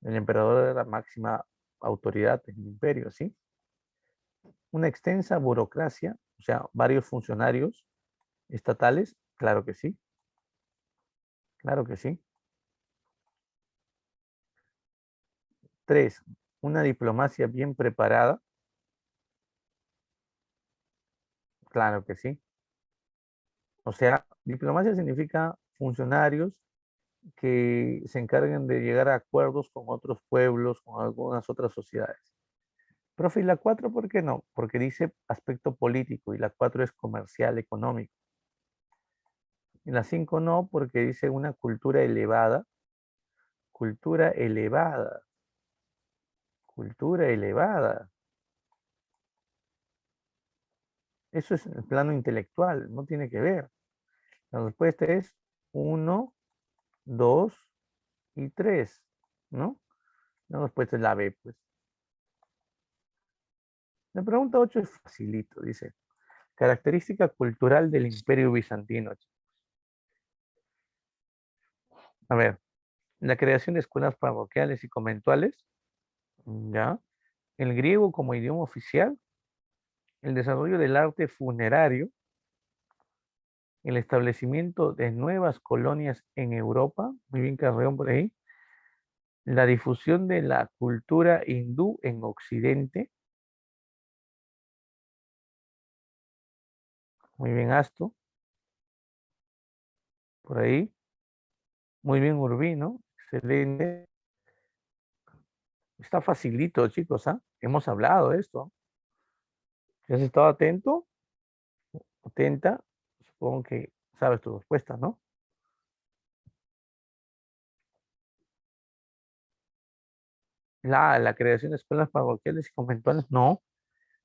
El emperador era la máxima autoridad del imperio, ¿sí? Una extensa burocracia, o sea, varios funcionarios estatales, claro que sí. Claro que sí. 3. Una diplomacia bien preparada, claro que sí. O sea, diplomacia significa funcionarios que se encarguen de llegar a acuerdos con otros pueblos, con algunas otras sociedades. Profe, ¿y la 4 por qué no? Porque dice aspecto político y la 4 es comercial, económico. Y la 5 no, porque dice una cultura elevada. Cultura elevada. Cultura elevada. Eso es el plano intelectual, no tiene que ver. La respuesta es 1, 2 y 3, ¿no? La respuesta es la B, pues. La pregunta 8 es facilito, dice. Característica cultural del Imperio Bizantino. A ver, la creación de escuelas parroquiales y conventuales, ¿ya? El griego como idioma oficial, el desarrollo del arte funerario, el establecimiento de nuevas colonias en Europa, muy bien Carreón por ahí, la difusión de la cultura hindú en Occidente, muy bien Asto, por ahí, muy bien Urbino, excelente. Está facilito, chicos, ¿ah? Hemos hablado de esto. ¿Has estado atento? Atenta. Supongo que sabes tu respuesta, ¿no? La creación de escuelas parroquiales y conventuales, no.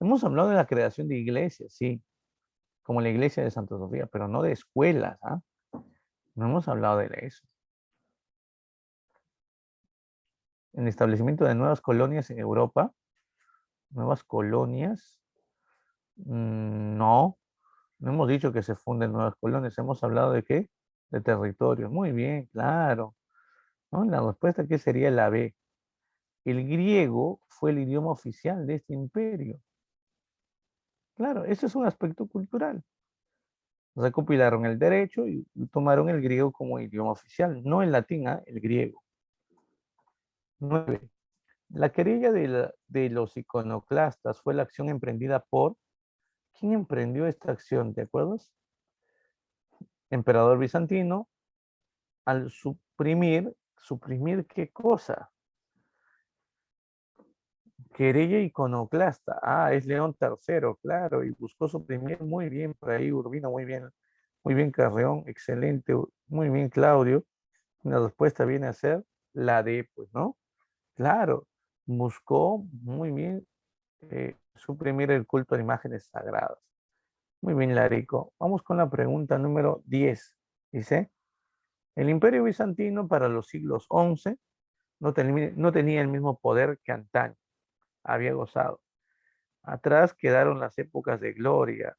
Hemos hablado de la creación de iglesias, sí, como la iglesia de Santa Sofía, pero no de escuelas, ¿ah? No hemos hablado de eso. El establecimiento de nuevas colonias en Europa, nuevas colonias, no, no hemos dicho que se funden nuevas colonias, hemos hablado de qué, de territorios. Muy bien, claro, ¿no? La respuesta aquí sería la B. El griego fue el idioma oficial de este imperio. Claro, eso es un aspecto cultural. Recopilaron el derecho y tomaron el griego como idioma oficial, no el latín, el griego. 9. La querella de los iconoclastas fue la acción emprendida por ¿Quién emprendió esta acción? ¿Te acuerdas? Emperador bizantino, al suprimir ¿qué cosa? Querella iconoclasta. Ah, es León III, claro, y buscó suprimir muy bien por ahí, Urbino, muy bien Carreón, excelente, muy bien Claudio. La respuesta viene a ser la D, pues, ¿no? Claro, buscó muy bien suprimir el culto a imágenes sagradas. Muy bien, Larico. Vamos con la pregunta número 10. Dice, el Imperio Bizantino para los siglos XI no tenía el mismo poder que antaño había gozado. Atrás quedaron las épocas de gloria,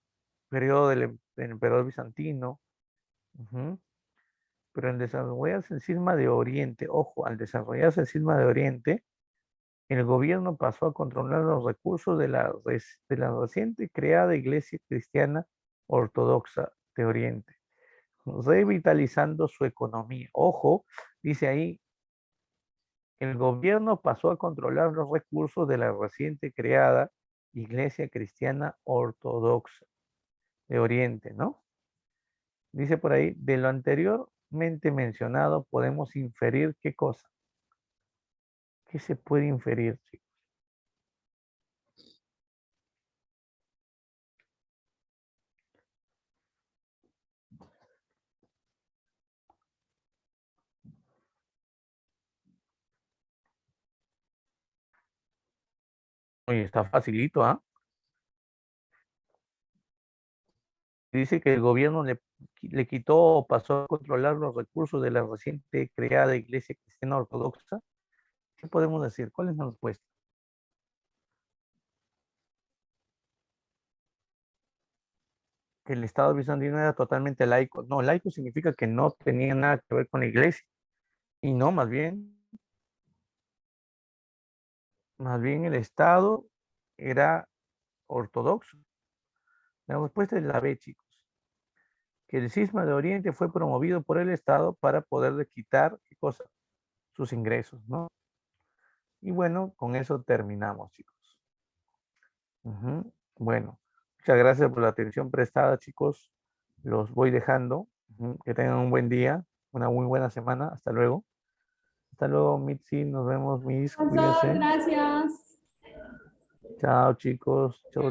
periodo del emperador bizantino, ujú, pero al desarrollarse el cisma de Oriente, ojo, al desarrollarse el cisma de Oriente, el gobierno pasó a controlar los recursos de la reciente creada Iglesia Cristiana Ortodoxa de Oriente, revitalizando su economía. Ojo, dice ahí, el gobierno pasó a controlar los recursos de la reciente creada Iglesia Cristiana Ortodoxa de Oriente, ¿no? Dice por ahí, de lo anteriormente mencionado podemos inferir qué cosa. ¿Qué se puede inferir, chicos? Oye, está facilito, ¿ah? Dice que el gobierno le quitó o pasó a controlar los recursos de la reciente creada Iglesia Cristiana Ortodoxa. ¿Qué podemos decir? ¿Cuál es la respuesta? Que el Estado bizantino era totalmente laico. No, laico significa que no tenía nada que ver con la iglesia. Y no, más bien el Estado era ortodoxo. La respuesta es la B, chicos. Que el cisma de Oriente fue promovido por el Estado para poderle quitar, ¿qué cosa? Sus ingresos, ¿no? Y bueno, con eso terminamos, chicos. Ujú. Bueno, muchas gracias por la atención prestada, chicos. Los voy dejando. Ujú. Que tengan un buen día, una muy buena semana. Hasta luego. Hasta luego, Mitzi. Nos vemos, Miss. Profesor, Cuídense. gracias. Chao, chicos. Chao.